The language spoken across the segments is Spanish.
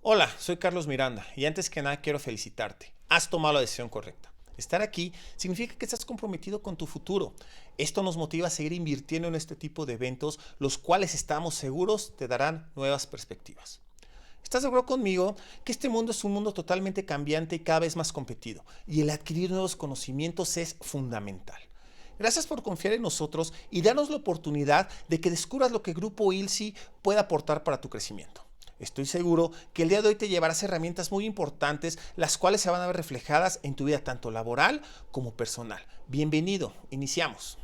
Hola, soy Carlos Miranda y antes que nada quiero felicitarte. Has tomado la decisión correcta. Estar aquí significa que estás comprometido con tu futuro. Esto nos motiva a seguir invirtiendo en este tipo de eventos, los cuales estamos seguros te darán nuevas perspectivas. ¿Estás de acuerdo conmigo que este mundo es un mundo totalmente cambiante y cada vez más competido? Y el adquirir nuevos conocimientos es fundamental. Gracias por confiar en nosotros y darnos la oportunidad de que descubras lo que Grupo ILSI puede aportar para tu crecimiento. Estoy seguro que el día de hoy te llevarás herramientas muy importantes, las cuales se van a ver reflejadas en tu vida tanto laboral como personal. Bienvenido, iniciamos.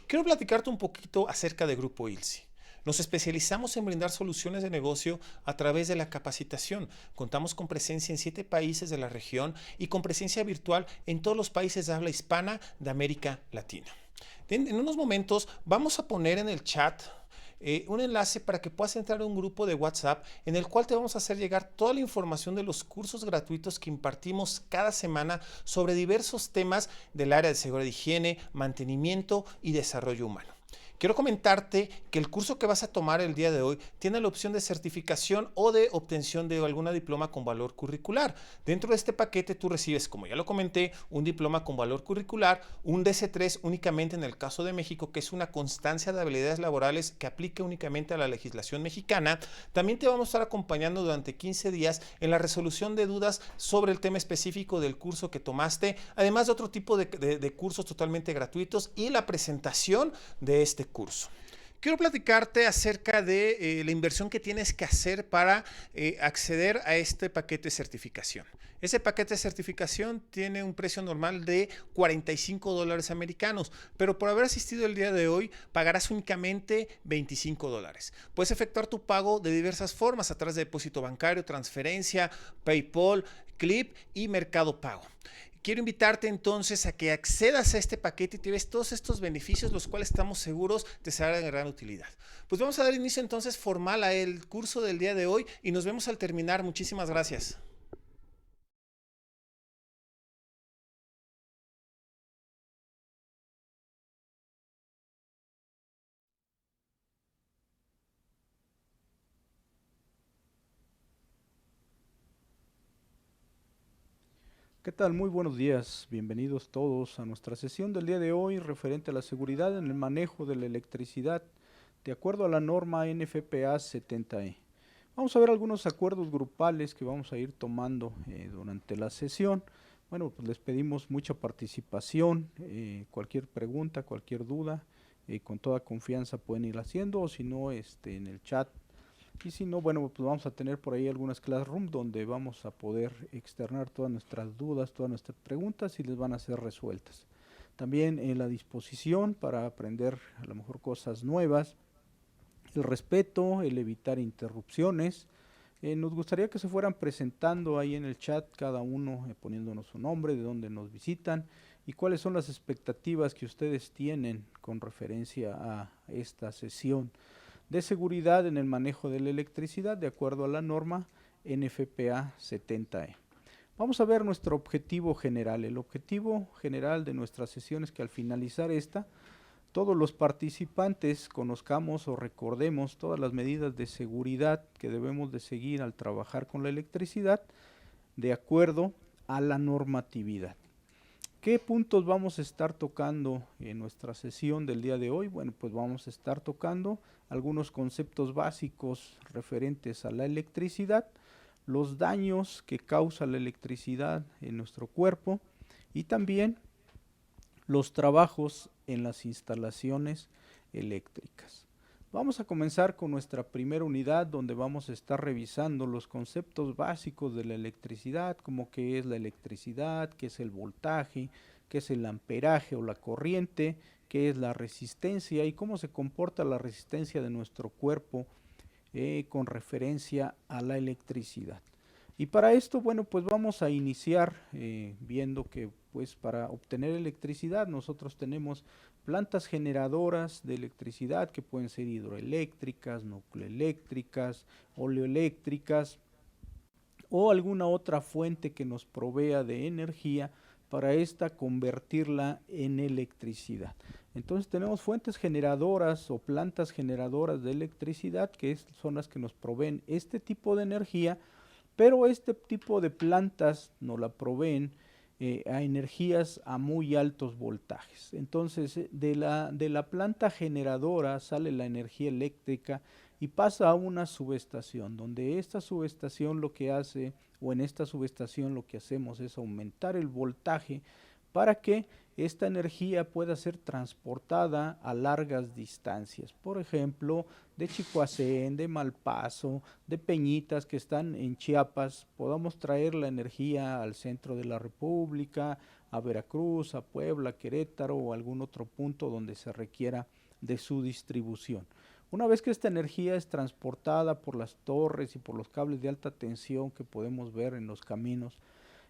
Quiero platicarte un poquito acerca de Grupo ILSI. Nos especializamos en brindar soluciones de negocio a través de la capacitación. Contamos con presencia en 7 países de la región y con presencia virtual en todos los países de habla hispana de América Latina. En unos momentos vamos a poner en el chat un enlace para que puedas entrar a un grupo de WhatsApp en el cual te vamos a hacer llegar toda la información de los cursos gratuitos que impartimos cada semana sobre diversos temas del área de seguridad de higiene, mantenimiento y desarrollo humano. Quiero comentarte que el curso que vas a tomar el día de hoy tiene la opción de certificación o de obtención de alguna diploma con valor curricular. Dentro de este paquete tú recibes, como ya lo comenté, un diploma con valor curricular, un DC3 únicamente en el caso de México, que es una constancia de habilidades laborales que aplica únicamente a la legislación mexicana. También te vamos a estar acompañando durante 15 días en la resolución de dudas sobre el tema específico del curso que tomaste, además de otro tipo de cursos totalmente gratuitos y la presentación de este curso. Quiero platicarte acerca de la inversión que tienes que hacer para acceder a este paquete de certificación. Ese paquete de certificación tiene un precio normal de $45 americanos, pero por haber asistido el día de hoy pagarás únicamente $25. Puedes efectuar tu pago de diversas formas, a través de depósito bancario, transferencia, PayPal, Clip y Mercado Pago. Quiero invitarte entonces a que accedas a este paquete y te ves todos estos beneficios, los cuales estamos seguros te serán de gran utilidad. Pues vamos a dar inicio entonces formal a el curso del día de hoy y nos vemos al terminar. Muchísimas gracias. ¿Qué tal? Muy buenos días. Bienvenidos todos a nuestra sesión del día de hoy referente a la seguridad en el manejo de la electricidad de acuerdo a la norma NFPA 70E. Vamos a ver algunos acuerdos grupales que vamos a ir tomando durante la sesión. Bueno, pues les pedimos mucha participación, cualquier pregunta, cualquier duda, con toda confianza pueden ir haciendo, o si no, en el chat. Y si no, bueno, pues vamos a tener por ahí algunas classroom donde vamos a poder externar todas nuestras dudas, todas nuestras preguntas y les van a ser resueltas. También en la disposición para aprender a lo mejor cosas nuevas, el respeto, el evitar interrupciones. Nos gustaría que se fueran presentando ahí en el chat cada uno, poniéndonos su nombre, de dónde nos visitan y cuáles son las expectativas que ustedes tienen con referencia a esta sesión de seguridad en el manejo de la electricidad de acuerdo a la norma NFPA 70E. Vamos a ver nuestro objetivo general. El objetivo general de nuestra sesión es que al finalizar esta, todos los participantes conozcamos o recordemos todas las medidas de seguridad que debemos de seguir al trabajar con la electricidad de acuerdo a la normatividad. ¿Qué puntos vamos a estar tocando en nuestra sesión del día de hoy? Bueno, pues vamos a estar tocando algunos conceptos básicos referentes a la electricidad, los daños que causa la electricidad en nuestro cuerpo y también los trabajos en las instalaciones eléctricas. Vamos a comenzar con nuestra primera unidad donde vamos a estar revisando los conceptos básicos de la electricidad, como qué es la electricidad, qué es el voltaje, qué es el amperaje o la corriente, qué es la resistencia y cómo se comporta la resistencia de nuestro cuerpo con referencia a la electricidad. Y para esto, bueno, pues vamos a iniciar viendo que pues para obtener electricidad nosotros tenemos plantas generadoras de electricidad que pueden ser hidroeléctricas, nucleoeléctricas, oleoeléctricas o alguna otra fuente que nos provea de energía para esta convertirla en electricidad. Entonces tenemos fuentes generadoras o plantas generadoras de electricidad son las que nos proveen este tipo de energía, pero este tipo de plantas nos la proveen a energías a muy altos voltajes. Entonces, de la planta generadora sale la energía eléctrica y pasa a una subestación, donde esta subestación lo que hace, o en esta subestación lo que hacemos es aumentar el voltaje para que esta energía pueda ser transportada a largas distancias. Por ejemplo, de Chicoacén, de Malpaso, de Peñitas que están en Chiapas, podamos traer la energía al centro de la República, a Veracruz, a Puebla, Querétaro o algún otro punto donde se requiera de su distribución. Una vez que esta energía es transportada por las torres y por los cables de alta tensión que podemos ver en los caminos,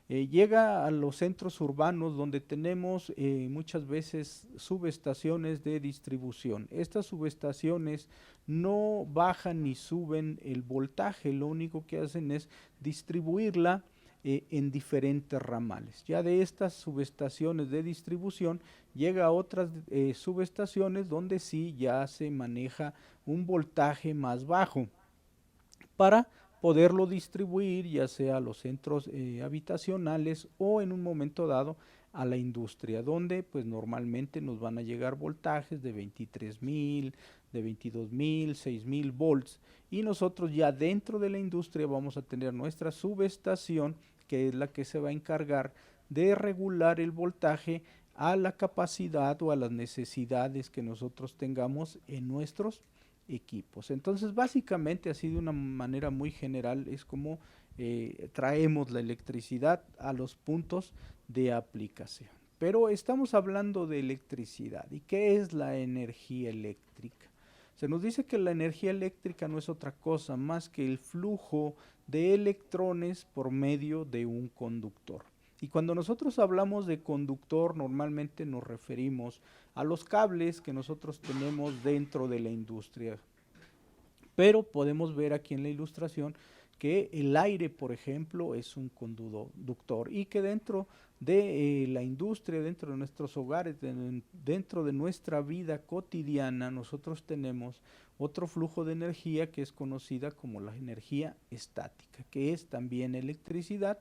llega a los centros urbanos donde tenemos muchas veces subestaciones de distribución. Estas subestaciones no bajan ni suben el voltaje, lo único que hacen es distribuirla en diferentes ramales. Ya de estas subestaciones de distribución llega a otras subestaciones donde sí ya se maneja un voltaje más bajo para poderlo distribuir ya sea a los centros habitacionales o en un momento dado a la industria, donde pues normalmente nos van a llegar voltajes de 23,000, de 22,000, 6,000 volts y nosotros ya dentro de la industria vamos a tener nuestra subestación que es la que se va a encargar de regular el voltaje a la capacidad o a las necesidades que nosotros tengamos en nuestros equipos. Entonces, básicamente, así de una manera muy general, es como traemos la electricidad a los puntos de aplicación. Pero estamos hablando de electricidad. ¿Y qué es la energía eléctrica? Se nos dice que la energía eléctrica no es otra cosa más que el flujo de electrones por medio de un conductor. Y cuando nosotros hablamos de conductor, normalmente nos referimos a los cables que nosotros tenemos dentro de la industria. Pero podemos ver aquí en la ilustración que el aire, por ejemplo, es un conductor y que dentro de la industria, dentro de nuestros hogares, dentro de nuestra vida cotidiana, nosotros tenemos otro flujo de energía que es conocida como la energía estática, que es también electricidad,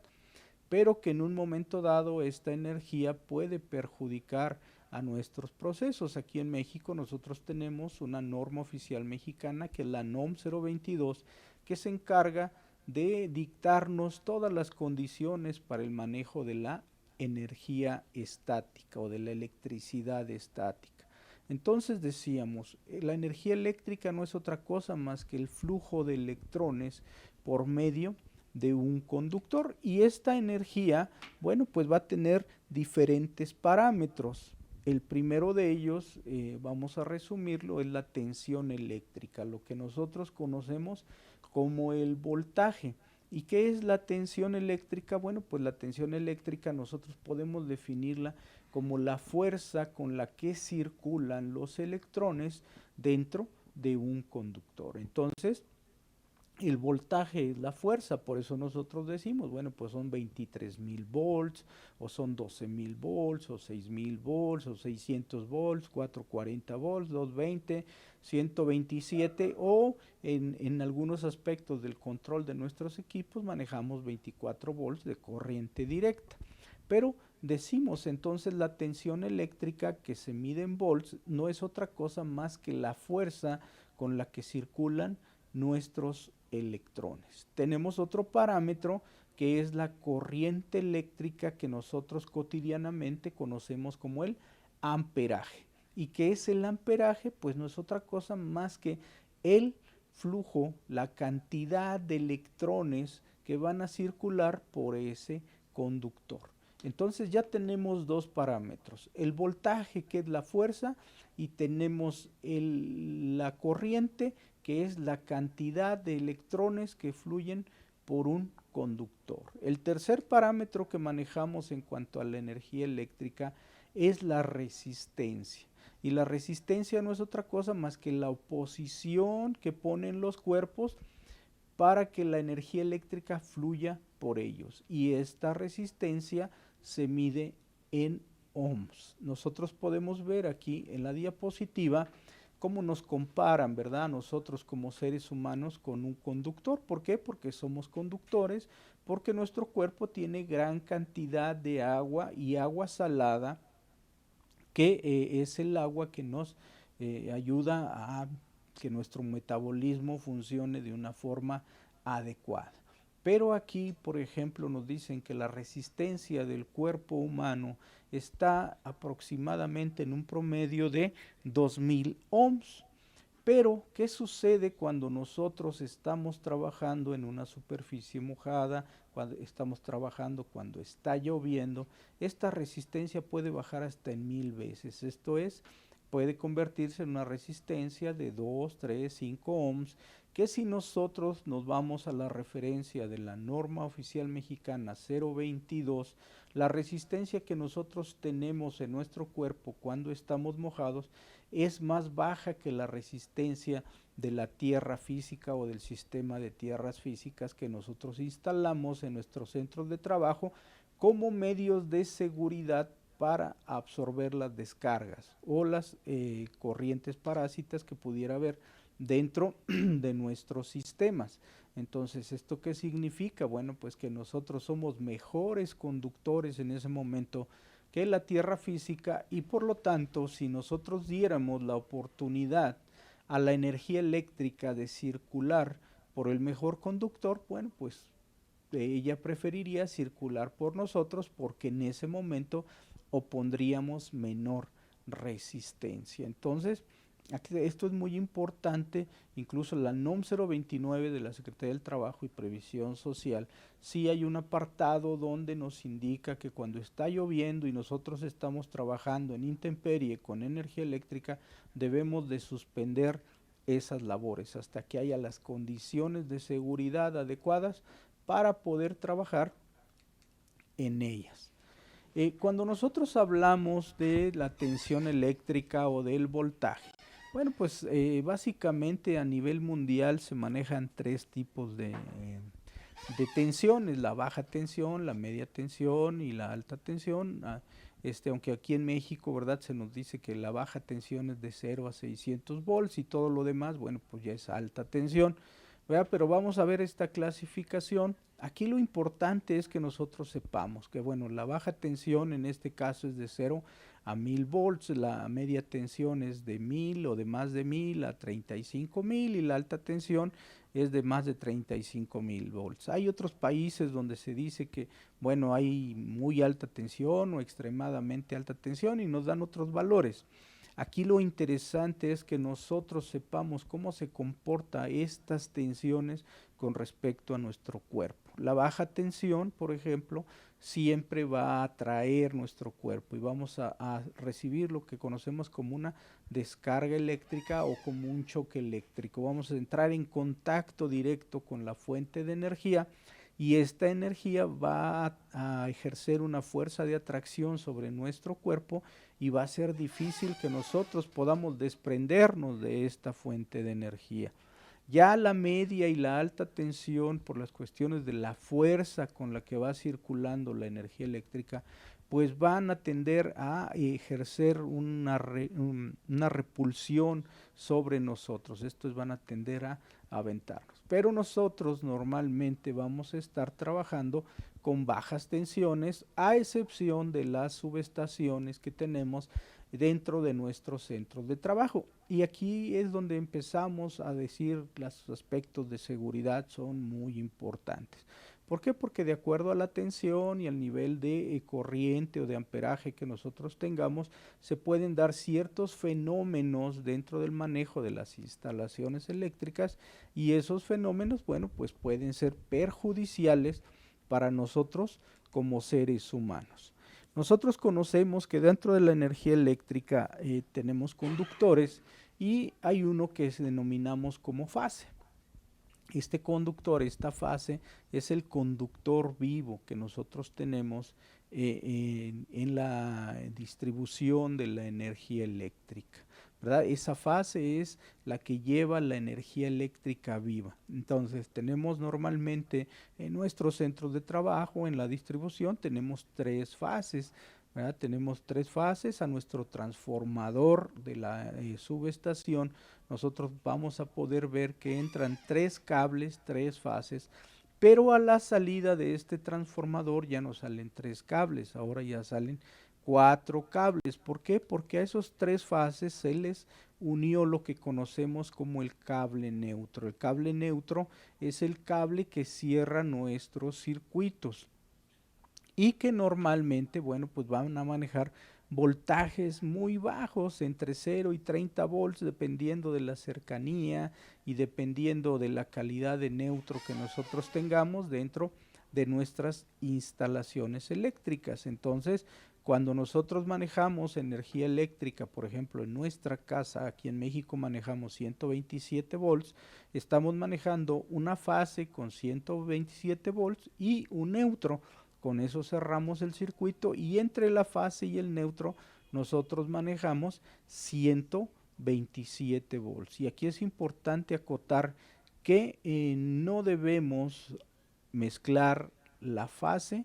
pero que en un momento dado esta energía puede perjudicar a nuestros procesos. Aquí en México nosotros tenemos una norma oficial mexicana que es la NOM 022 que se encarga de dictarnos todas las condiciones para el manejo de la energía estática o de la electricidad estática. Entonces decíamos, la energía eléctrica no es otra cosa más que el flujo de electrones por medio de un conductor y esta energía, bueno, pues va a tener diferentes parámetros. El primero de ellos, vamos a resumirlo, es la tensión eléctrica, lo que nosotros conocemos como el voltaje. ¿Y qué es la tensión eléctrica? Bueno, pues la tensión eléctrica nosotros podemos definirla como la fuerza con la que circulan los electrones dentro de un conductor. Entonces, el voltaje es la fuerza, por eso nosotros decimos, bueno, pues son 23,000 volts, o son 12,000 volts, o 6,000 volts, o 600 volts, 440 volts, 220, 127, o en algunos aspectos del control de nuestros equipos manejamos 24 volts de corriente directa. Pero decimos entonces la tensión eléctrica que se mide en volts no es otra cosa más que la fuerza con la que circulan nuestros electrones. Tenemos otro parámetro que es la corriente eléctrica que nosotros cotidianamente conocemos como el amperaje. ¿Y qué es el amperaje? Pues no es otra cosa más que el flujo, la cantidad de electrones que van a circular por ese conductor. Entonces ya tenemos dos parámetros, el voltaje, que es la fuerza, y tenemos la corriente, que es la cantidad de electrones que fluyen por un conductor. El tercer parámetro que manejamos en cuanto a la energía eléctrica es la resistencia. Y la resistencia no es otra cosa más que la oposición que ponen los cuerpos para que la energía eléctrica fluya por ellos. Y esta resistencia se mide en ohms. Nosotros podemos ver aquí en la diapositiva cómo nos comparan, ¿verdad? Nosotros como seres humanos con un conductor. ¿Por qué? Porque somos conductores, porque nuestro cuerpo tiene gran cantidad de agua y agua salada, que es el agua que nos ayuda a que nuestro metabolismo funcione de una forma adecuada. Pero aquí, por ejemplo, nos dicen que la resistencia del cuerpo humano está aproximadamente en un promedio de 2000 ohms. Pero, ¿qué sucede cuando nosotros estamos trabajando en una superficie mojada, cuando estamos trabajando cuando está lloviendo? Esta resistencia puede bajar hasta en 1000 veces. Esto es, puede convertirse en una resistencia de 2, 3, 5 ohms, que si nosotros nos vamos a la referencia de la norma oficial mexicana 022, la resistencia que nosotros tenemos en nuestro cuerpo cuando estamos mojados es más baja que la resistencia de la tierra física o del sistema de tierras físicas que nosotros instalamos en nuestros centros de trabajo como medios de seguridad para absorber las descargas o las corrientes parásitas que pudiera haber dentro de nuestros sistemas. Entonces, ¿esto qué significa? Bueno, pues que nosotros somos mejores conductores en ese momento que la tierra física, y por lo tanto, si nosotros diéramos la oportunidad a la energía eléctrica de circular por el mejor conductor, bueno, pues ella preferiría circular por nosotros, porque en ese momento opondríamos menor resistencia. Entonces, esto es muy importante. Incluso la NOM 029 de la Secretaría del Trabajo y Previsión Social, sí hay un apartado donde nos indica que cuando está lloviendo y nosotros estamos trabajando en intemperie con energía eléctrica, debemos de suspender esas labores hasta que haya las condiciones de seguridad adecuadas para poder trabajar en ellas. Cuando nosotros hablamos de la tensión eléctrica o del voltaje, bueno, pues básicamente a nivel mundial se manejan tres tipos de tensiones: la baja tensión, la media tensión y la alta tensión. Aunque aquí en México, ¿verdad?, se nos dice que la baja tensión es de 0 a 600 volts y todo lo demás, bueno, pues ya es alta tensión, ¿verdad? Pero vamos a ver esta clasificación. Aquí lo importante es que nosotros sepamos que, bueno, la baja tensión en este caso es de 0 a 1000 volts, la media tensión es de 1000 o de más de 1000 a 35000, y la alta tensión es de más de 35000 volts. Hay otros países donde se dice que, bueno, hay muy alta tensión o extremadamente alta tensión y nos dan otros valores. Aquí lo interesante es que nosotros sepamos cómo se comportan estas tensiones con respecto a nuestro cuerpo. La baja tensión, por ejemplo, siempre va a atraer nuestro cuerpo y vamos a recibir lo que conocemos como una descarga eléctrica o como un choque eléctrico. Vamos a entrar en contacto directo con la fuente de energía, y esta energía va a ejercer una fuerza de atracción sobre nuestro cuerpo, y va a ser difícil que nosotros podamos desprendernos de esta fuente de energía. Ya la media y la alta tensión, por las cuestiones de la fuerza con la que va circulando la energía eléctrica, pues van a tender a ejercer una repulsión sobre nosotros. Estos van a tender a aventarnos. Pero nosotros normalmente vamos a estar trabajando con bajas tensiones, a excepción de las subestaciones que tenemos dentro de nuestros centros de trabajo. Y aquí es donde empezamos a decir los aspectos de seguridad son muy importantes. ¿Por qué? Porque de acuerdo a la tensión y al nivel de corriente o de amperaje que nosotros tengamos, se pueden dar ciertos fenómenos dentro del manejo de las instalaciones eléctricas, y esos fenómenos, bueno, pues pueden ser perjudiciales para nosotros como seres humanos. Nosotros conocemos que dentro de la energía eléctrica tenemos conductores, y hay uno que denominamos como fase. Este conductor, esta fase, es el conductor vivo que nosotros tenemos en la distribución de la energía eléctrica, ¿verdad? Esa fase es la que lleva la energía eléctrica viva. Entonces tenemos normalmente en nuestros centros de trabajo, en la distribución, tenemos tres fases, ¿verdad? Tenemos tres fases. A nuestro transformador de la subestación, nosotros vamos a poder ver que entran tres cables, tres fases, pero a la salida de este transformador ya no salen tres cables, ahora ya salen cuatro cables. ¿Por qué? Porque a esos tres fases se les unió lo que conocemos como el cable neutro. El cable neutro es el cable que cierra nuestros circuitos y que normalmente, bueno, pues van a manejar voltajes muy bajos, entre 0 y 30 volts, dependiendo de la cercanía y dependiendo de la calidad de neutro que nosotros tengamos dentro de nuestras instalaciones eléctricas. Entonces, cuando nosotros manejamos energía eléctrica, por ejemplo, en nuestra casa, aquí en México manejamos 127 volts, estamos manejando una fase con 127 volts y un neutro. Con eso cerramos el circuito, y entre la fase y el neutro nosotros manejamos 127 volts. Y aquí es importante acotar que no debemos mezclar la fase,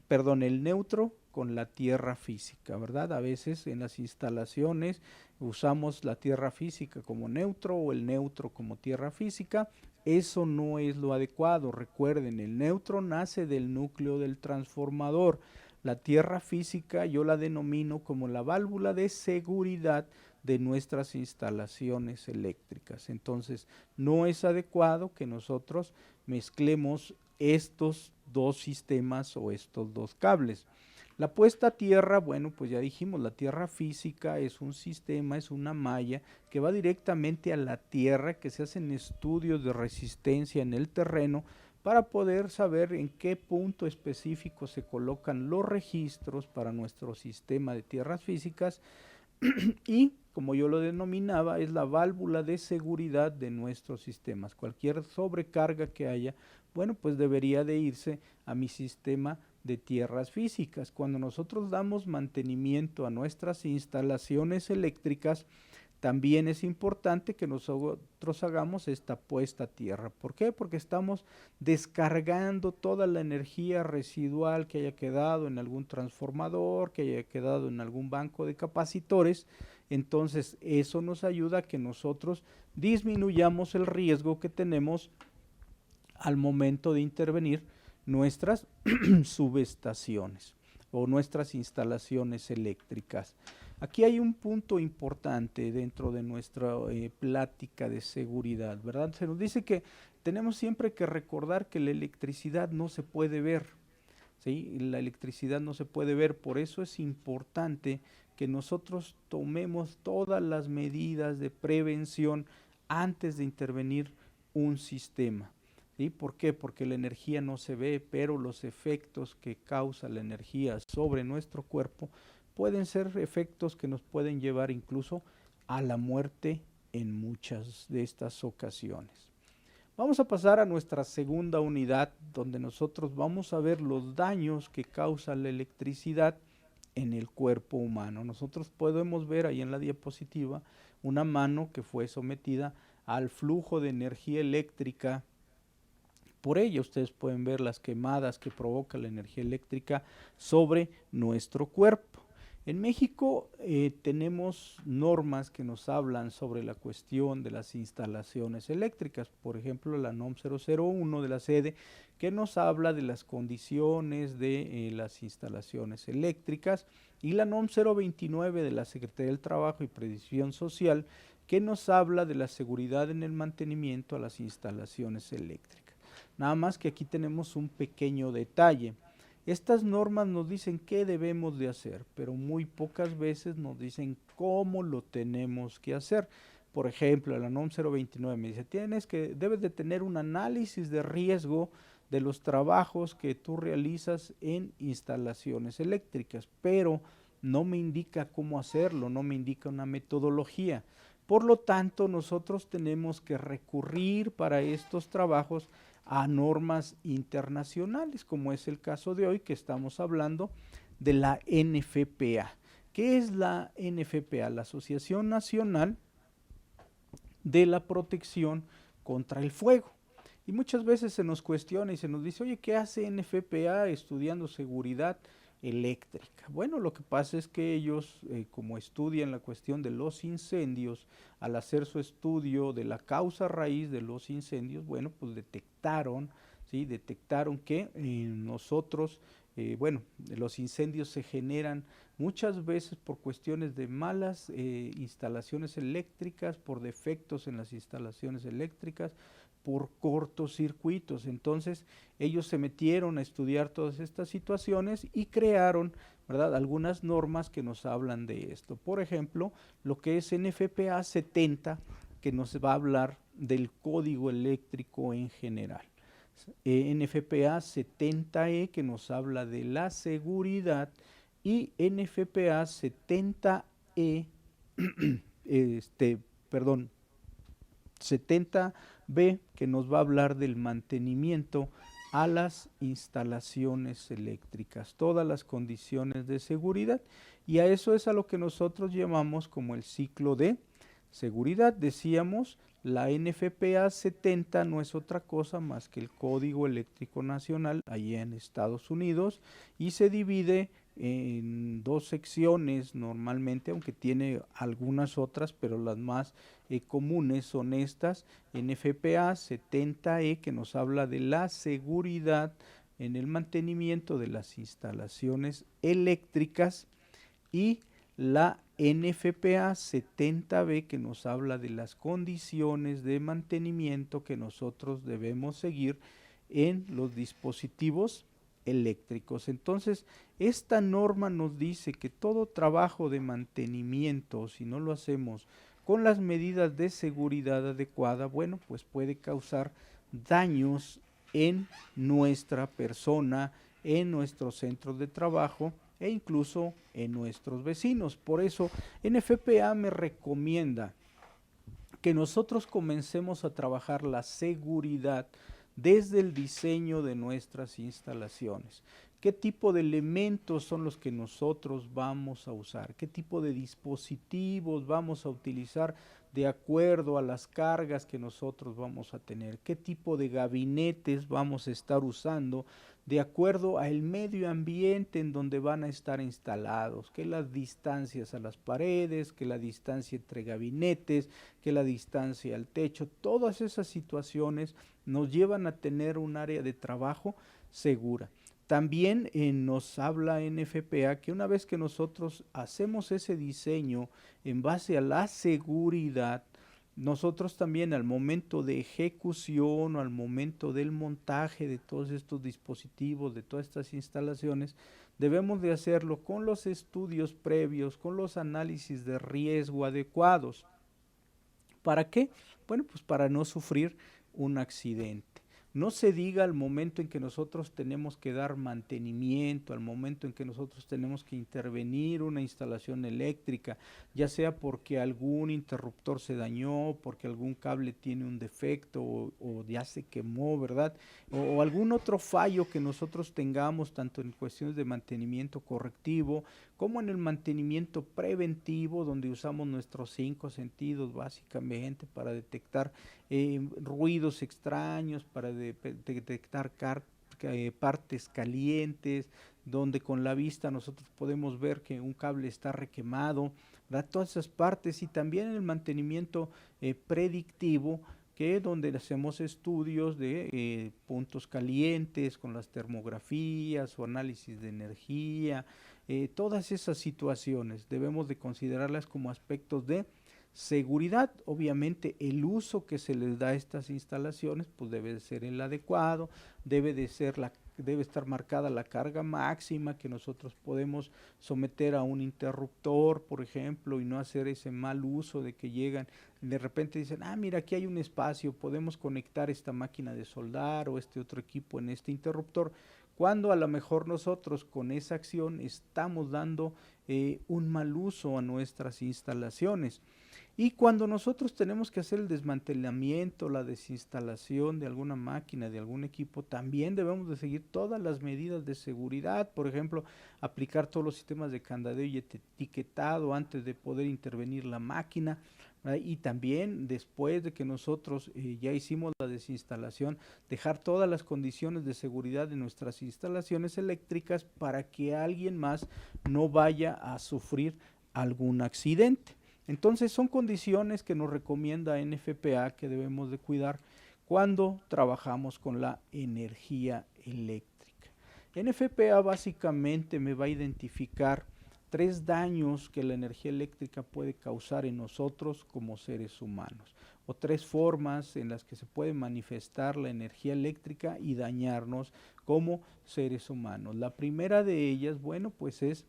perdón, el neutro con la tierra física, ¿verdad? A veces en las instalaciones usamos la tierra física como neutro o el neutro como tierra física. Eso no es lo adecuado. Recuerden, el neutro nace del núcleo del transformador. La tierra física yo la denomino como la válvula de seguridad de nuestras instalaciones eléctricas. Entonces, no es adecuado que nosotros mezclemos estos dos sistemas o estos dos cables. La puesta a tierra, bueno, pues ya dijimos, la tierra física es un sistema, es una malla que va directamente a la tierra, que se hacen estudios de resistencia en el terreno para poder saber en qué punto específico se colocan los registros para nuestro sistema de tierras físicas, y como yo lo denominaba, es la válvula de seguridad de nuestros sistemas. Cualquier sobrecarga que haya, bueno, pues debería de irse a mi sistema de tierras físicas. Cuando nosotros damos mantenimiento a nuestras instalaciones eléctricas, también es importante que nosotros hagamos esta puesta a tierra. ¿Por qué? Porque estamos descargando toda la energía residual que haya quedado en algún transformador, que haya quedado en algún banco de capacitores. Entonces eso nos ayuda a que nosotros disminuyamos el riesgo que tenemos al momento de intervenir nuestras subestaciones o nuestras instalaciones eléctricas. Aquí hay un punto importante dentro de nuestra plática de seguridad, ¿verdad? Se nos dice que tenemos siempre que recordar que la electricidad no se puede ver, ¿sí? La electricidad no se puede ver, por eso es importante que nosotros tomemos todas las medidas de prevención antes de intervenir un sistema. ¿Sí? ¿Por qué? Porque la energía no se ve, pero los efectos que causa la energía sobre nuestro cuerpo pueden ser efectos que nos pueden llevar incluso a la muerte en muchas de estas ocasiones. Vamos a pasar a nuestra segunda unidad, donde nosotros vamos a ver los daños que causa la electricidad en el cuerpo humano. Nosotros podemos ver ahí en la diapositiva una mano que fue sometida al flujo de energía eléctrica. Por ello ustedes pueden ver las quemadas que provoca la energía eléctrica sobre nuestro cuerpo. En México tenemos normas que nos hablan sobre la cuestión de las instalaciones eléctricas. Por ejemplo, la NOM 001 de la sede, que nos habla de las condiciones de las instalaciones eléctricas, y la NOM 029 de la Secretaría del Trabajo y Previsión Social, que nos habla de la seguridad en el mantenimiento a las instalaciones eléctricas. Nada más que aquí tenemos un pequeño detalle. Estas normas nos dicen qué debemos de hacer, pero muy pocas veces nos dicen cómo lo tenemos que hacer. Por ejemplo, la NOM 029 me dice, debes de tener un análisis de riesgo de los trabajos que tú realizas en instalaciones eléctricas, pero no me indica cómo hacerlo, no me indica una metodología. Por lo tanto, nosotros tenemos que recurrir para estos trabajos a normas internacionales, como es el caso de hoy que estamos hablando de la NFPA. ¿Qué es la NFPA? La Asociación Nacional de la Protección contra el Fuego. Y muchas veces se nos cuestiona y se nos dice, oye, ¿qué hace NFPA estudiando seguridad eléctrica? Bueno, lo que pasa es que ellos, como estudian la cuestión de los incendios, al hacer su estudio de la causa raíz de los incendios, bueno, pues detectaron, ¿sí? Detectaron que nosotros, bueno, los incendios se generan muchas veces por cuestiones de malas instalaciones eléctricas, por defectos en las instalaciones eléctricas, por cortocircuitos. Entonces ellos se metieron a estudiar todas estas situaciones y crearon, ¿verdad?, algunas normas que nos hablan de esto. Por ejemplo, lo que es NFPA 70, que nos va a hablar del código eléctrico en general. NFPA 70E, que nos habla de la seguridad, y NFPA 70E, perdón, 70B, que nos va a hablar del mantenimiento a las instalaciones eléctricas, todas las condiciones de seguridad, y a eso es a lo que nosotros llamamos como el ciclo de seguridad. Decíamos, la NFPA 70 no es otra cosa más que el Código Eléctrico Nacional allá en Estados Unidos, y se divide en dos secciones normalmente, aunque tiene algunas otras, pero las más comunes son estas: NFPA 70E, que nos habla de la seguridad en el mantenimiento de las instalaciones eléctricas, y la NFPA 70B, que nos habla de las condiciones de mantenimiento que nosotros debemos seguir en los dispositivos eléctricos. Entonces, esta norma nos dice que todo trabajo de mantenimiento, si no lo hacemos con las medidas de seguridad adecuada, bueno, pues puede causar daños en nuestra persona, en nuestros centros de trabajo e incluso en nuestros vecinos. Por eso, NFPA me recomienda que nosotros comencemos a trabajar la seguridad desde el diseño de nuestras instalaciones. ¿Qué tipo de elementos son los que nosotros vamos a usar? ¿Qué tipo de dispositivos vamos a utilizar de acuerdo a las cargas que nosotros vamos a tener? ¿Qué tipo de gabinetes vamos a estar usando de acuerdo al medio ambiente en donde van a estar instalados? ¿Qué las distancias a las paredes? ¿Qué la distancia entre gabinetes? ¿Qué la distancia al techo? Todas esas situaciones nos llevan a tener un área de trabajo segura. También nos habla NFPA que una vez que nosotros hacemos ese diseño en base a la seguridad, nosotros también al momento de ejecución o al momento del montaje de todos estos dispositivos, de todas estas instalaciones, debemos de hacerlo con los estudios previos, con los análisis de riesgo adecuados. ¿Para qué? Bueno, pues para no sufrir un accidente. No se diga al momento en que nosotros tenemos que dar mantenimiento, al momento en que nosotros tenemos que intervenir una instalación eléctrica, ya sea porque algún interruptor se dañó, porque algún cable tiene un defecto o ya se quemó, ¿verdad? O algún otro fallo que nosotros tengamos, tanto en cuestiones de mantenimiento correctivo como en el mantenimiento preventivo, donde usamos nuestros 5 sentidos básicamente para detectar ruidos extraños, para detectar partes calientes, donde con la vista nosotros podemos ver que un cable está requemado, ¿verdad? Todas esas partes, y también en el mantenimiento predictivo, que donde hacemos estudios de puntos calientes con las termografías o análisis de energía. Todas esas situaciones debemos de considerarlas como aspectos de seguridad. Obviamente el uso que se les da a estas instalaciones pues debe de ser el adecuado, debe estar marcada la carga máxima que nosotros podemos someter a un interruptor, por ejemplo, y no hacer ese mal uso de que llegan y de repente dicen, ah, mira, aquí hay un espacio, podemos conectar esta máquina de soldar o este otro equipo en este interruptor, cuando a lo mejor nosotros con esa acción estamos dando un mal uso a nuestras instalaciones. Y cuando nosotros tenemos que hacer el desmantelamiento, la desinstalación de alguna máquina, de algún equipo, también debemos de seguir todas las medidas de seguridad, por ejemplo, aplicar todos los sistemas de candadeo y etiquetado antes de poder intervenir la máquina, ¿verdad? Y también después de que nosotros ya hicimos la desinstalación, dejar todas las condiciones de seguridad de nuestras instalaciones eléctricas para que alguien más no vaya a sufrir algún accidente. Entonces son condiciones que nos recomienda NFPA que debemos de cuidar cuando trabajamos con la energía eléctrica. NFPA básicamente me va a identificar 3 daños que la energía eléctrica puede causar en nosotros como seres humanos, o 3 formas en las que se puede manifestar la energía eléctrica y dañarnos como seres humanos. La primera de ellas, bueno, pues es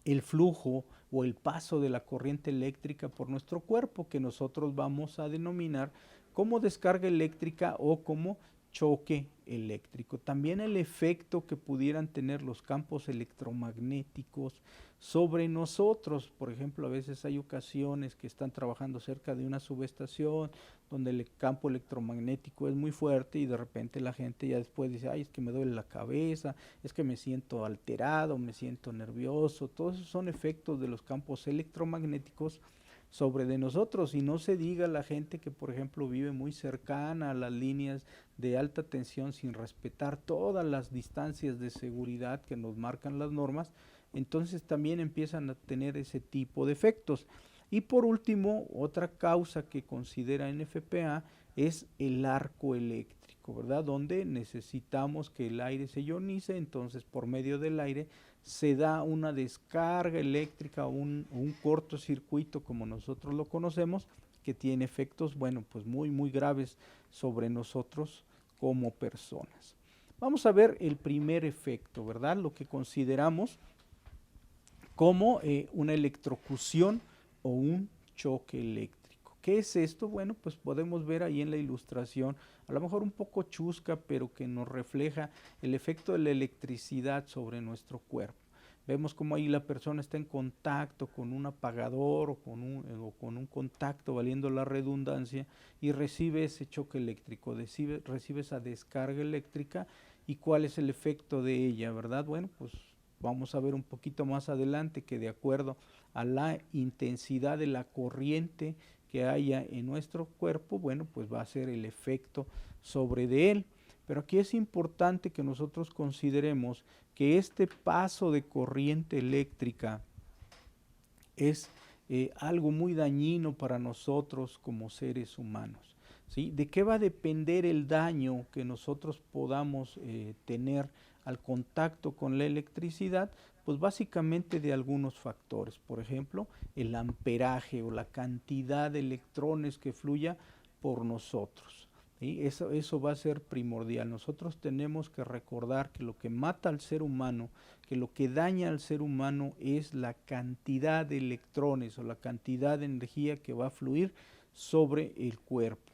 el flujo o el paso de la corriente eléctrica por nuestro cuerpo, que nosotros vamos a denominar como descarga eléctrica o como choque eléctrico. También el efecto que pudieran tener los campos electromagnéticos sobre nosotros. Por ejemplo, a veces hay ocasiones que están trabajando cerca de una subestación donde el campo electromagnético es muy fuerte y de repente la gente ya después dice, ay, es que me duele la cabeza, es que me siento alterado, me siento nervioso. Todos esos son efectos de los campos electromagnéticos sobre de nosotros, y no se diga la gente que por ejemplo vive muy cercana a las líneas de alta tensión sin respetar todas las distancias de seguridad que nos marcan las normas, entonces también empiezan a tener ese tipo de efectos. Y por último, otra causa que considera NFPA es el arco eléctrico, ¿verdad? Donde necesitamos que el aire se ionice, entonces por medio del aire se da una descarga eléctrica, un cortocircuito como nosotros lo conocemos, que tiene efectos, bueno, pues muy graves sobre nosotros como personas. Vamos a ver el primer efecto, ¿verdad? Lo que consideramos como una electrocución o un choque eléctrico. ¿Qué es esto? Bueno, pues podemos ver ahí en la ilustración, a lo mejor un poco chusca, pero que nos refleja el efecto de la electricidad sobre nuestro cuerpo. Vemos como ahí la persona está en contacto con un apagador o con un contacto, valiendo la redundancia, y recibe ese choque eléctrico, recibe esa descarga eléctrica. ¿Y cuál es el efecto de ella, verdad? Bueno, pues vamos a ver un poquito más adelante que de acuerdo a la intensidad de la corriente que haya en nuestro cuerpo, bueno, pues va a ser el efecto sobre de él. Pero aquí es importante que nosotros consideremos que este paso de corriente eléctrica es algo muy dañino para nosotros como seres humanos, ¿sí? ¿De qué va a depender el daño que nosotros podamos tener al contacto con la electricidad? Pues básicamente de algunos factores. Por ejemplo, el amperaje o la cantidad de electrones que fluya por nosotros. ¿Sí? Eso va a ser primordial. Nosotros tenemos que recordar que lo que mata al ser humano, que lo que daña al ser humano es la cantidad de electrones o la cantidad de energía que va a fluir sobre el cuerpo.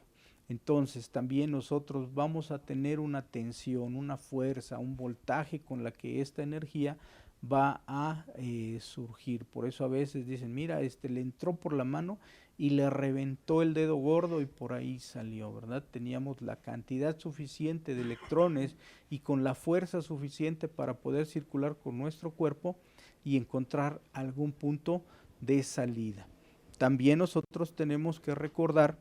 Entonces también nosotros vamos a tener una tensión, una fuerza, un voltaje con la que esta energía va a surgir. Por eso a veces dicen, mira, le entró por la mano y le reventó el dedo gordo y por ahí salió, ¿verdad? Teníamos la cantidad suficiente de electrones y con la fuerza suficiente para poder circular con nuestro cuerpo y encontrar algún punto de salida. También nosotros tenemos que recordar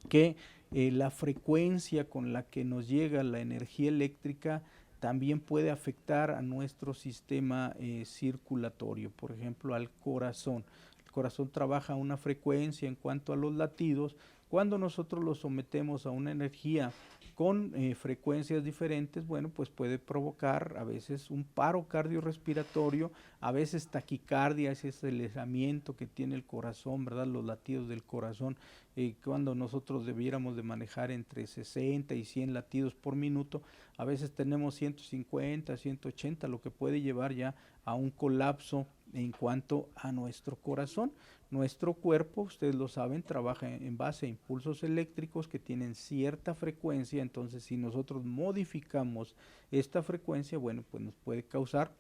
que la frecuencia con la que nos llega la energía eléctrica también puede afectar a nuestro sistema circulatorio, por ejemplo al corazón. El corazón trabaja a una frecuencia en cuanto a los latidos Cuando nosotros lo sometemos a una energía con frecuencias diferentes, bueno, pues puede provocar a veces un paro cardiorrespiratorio, a veces taquicardia, ese aceleramiento que tiene el corazón, ¿verdad? Los latidos del corazón, cuando nosotros debiéramos de manejar entre 60 y 100 latidos por minuto, a veces tenemos 150, 180, lo que puede llevar ya a un colapso en cuanto a nuestro corazón. Nuestro cuerpo, ustedes lo saben, trabaja en base a impulsos eléctricos que tienen cierta frecuencia, entonces si nosotros modificamos esta frecuencia, bueno, pues nos puede causar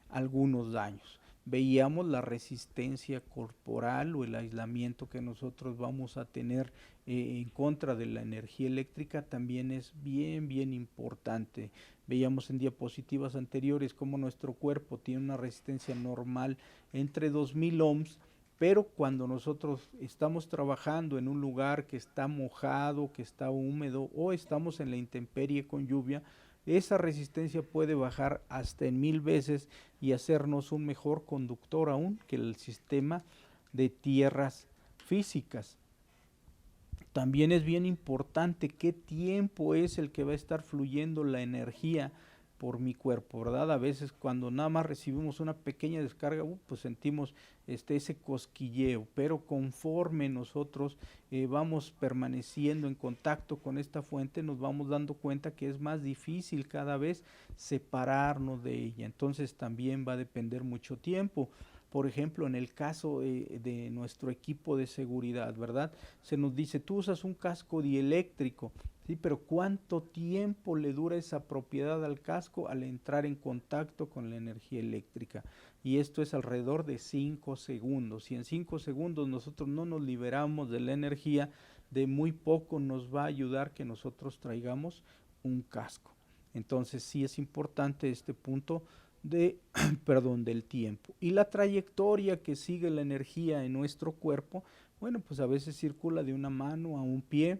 algunos daños. Veíamos la resistencia corporal o el aislamiento que nosotros vamos a tener en contra de la energía eléctrica también es bien importante. Veíamos en diapositivas anteriores cómo nuestro cuerpo tiene una resistencia normal entre 2000 ohms, pero cuando nosotros estamos trabajando en un lugar que está mojado, que está húmedo o estamos en la intemperie con lluvia, esa resistencia puede bajar hasta en 1000 veces y hacernos un mejor conductor aún que el sistema de tierras físicas. También es bien importante qué tiempo es el que va a estar fluyendo la energía por mi cuerpo, ¿verdad? A veces cuando nada más recibimos una pequeña descarga, pues sentimos ese cosquilleo, pero conforme nosotros vamos permaneciendo en contacto con esta fuente, nos vamos dando cuenta que es más difícil cada vez separarnos de ella, entonces también va a depender mucho tiempo. Por ejemplo, en el caso de nuestro equipo de seguridad, ¿verdad? Se nos dice, tú usas un casco dieléctrico, ¿sí? Pero ¿cuánto tiempo le dura esa propiedad al casco al entrar en contacto con la energía eléctrica? Y esto es alrededor de 5 segundos. Si en 5 segundos nosotros no nos liberamos de la energía, de muy poco nos va a ayudar que nosotros traigamos un casco. Entonces sí es importante este punto de, perdón, del tiempo. Y la trayectoria que sigue la energía en nuestro cuerpo, bueno, pues a veces circula de una mano a un pie,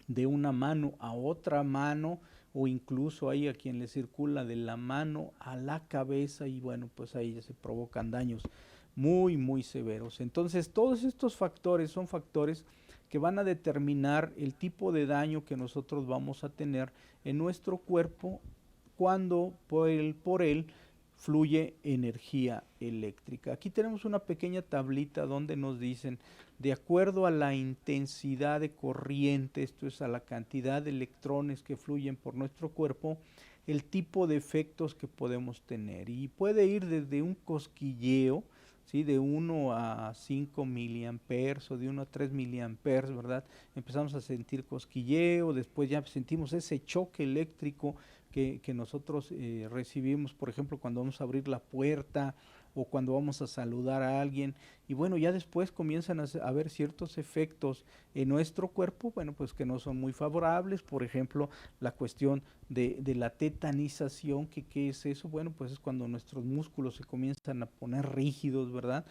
de una mano a otra mano, o incluso hay a quien le circula de la mano a la cabeza y bueno, pues ahí ya se provocan daños muy severos. Entonces todos estos factores son factores que van a determinar el tipo de daño que nosotros vamos a tener en nuestro cuerpo cuando por él fluye energía eléctrica. Aquí tenemos una pequeña tablita donde nos dicen, de acuerdo a la intensidad de corriente, esto es a la cantidad de electrones que fluyen por nuestro cuerpo, el tipo de efectos que podemos tener. Y puede ir desde un cosquilleo, ¿sí? De 1 a 5 miliamperes o de 1 a 3 miliamperes, ¿verdad? Empezamos a sentir cosquilleo, después ya sentimos ese choque eléctrico que nosotros recibimos, por ejemplo, cuando vamos a abrir la puerta o cuando vamos a saludar a alguien, y bueno, ya después comienzan a haber ciertos efectos en nuestro cuerpo, bueno, pues que no son muy favorables, por ejemplo, la cuestión de la tetanización, que ¿qué es eso? Bueno, pues es cuando nuestros músculos se comienzan a poner rígidos, ¿verdad?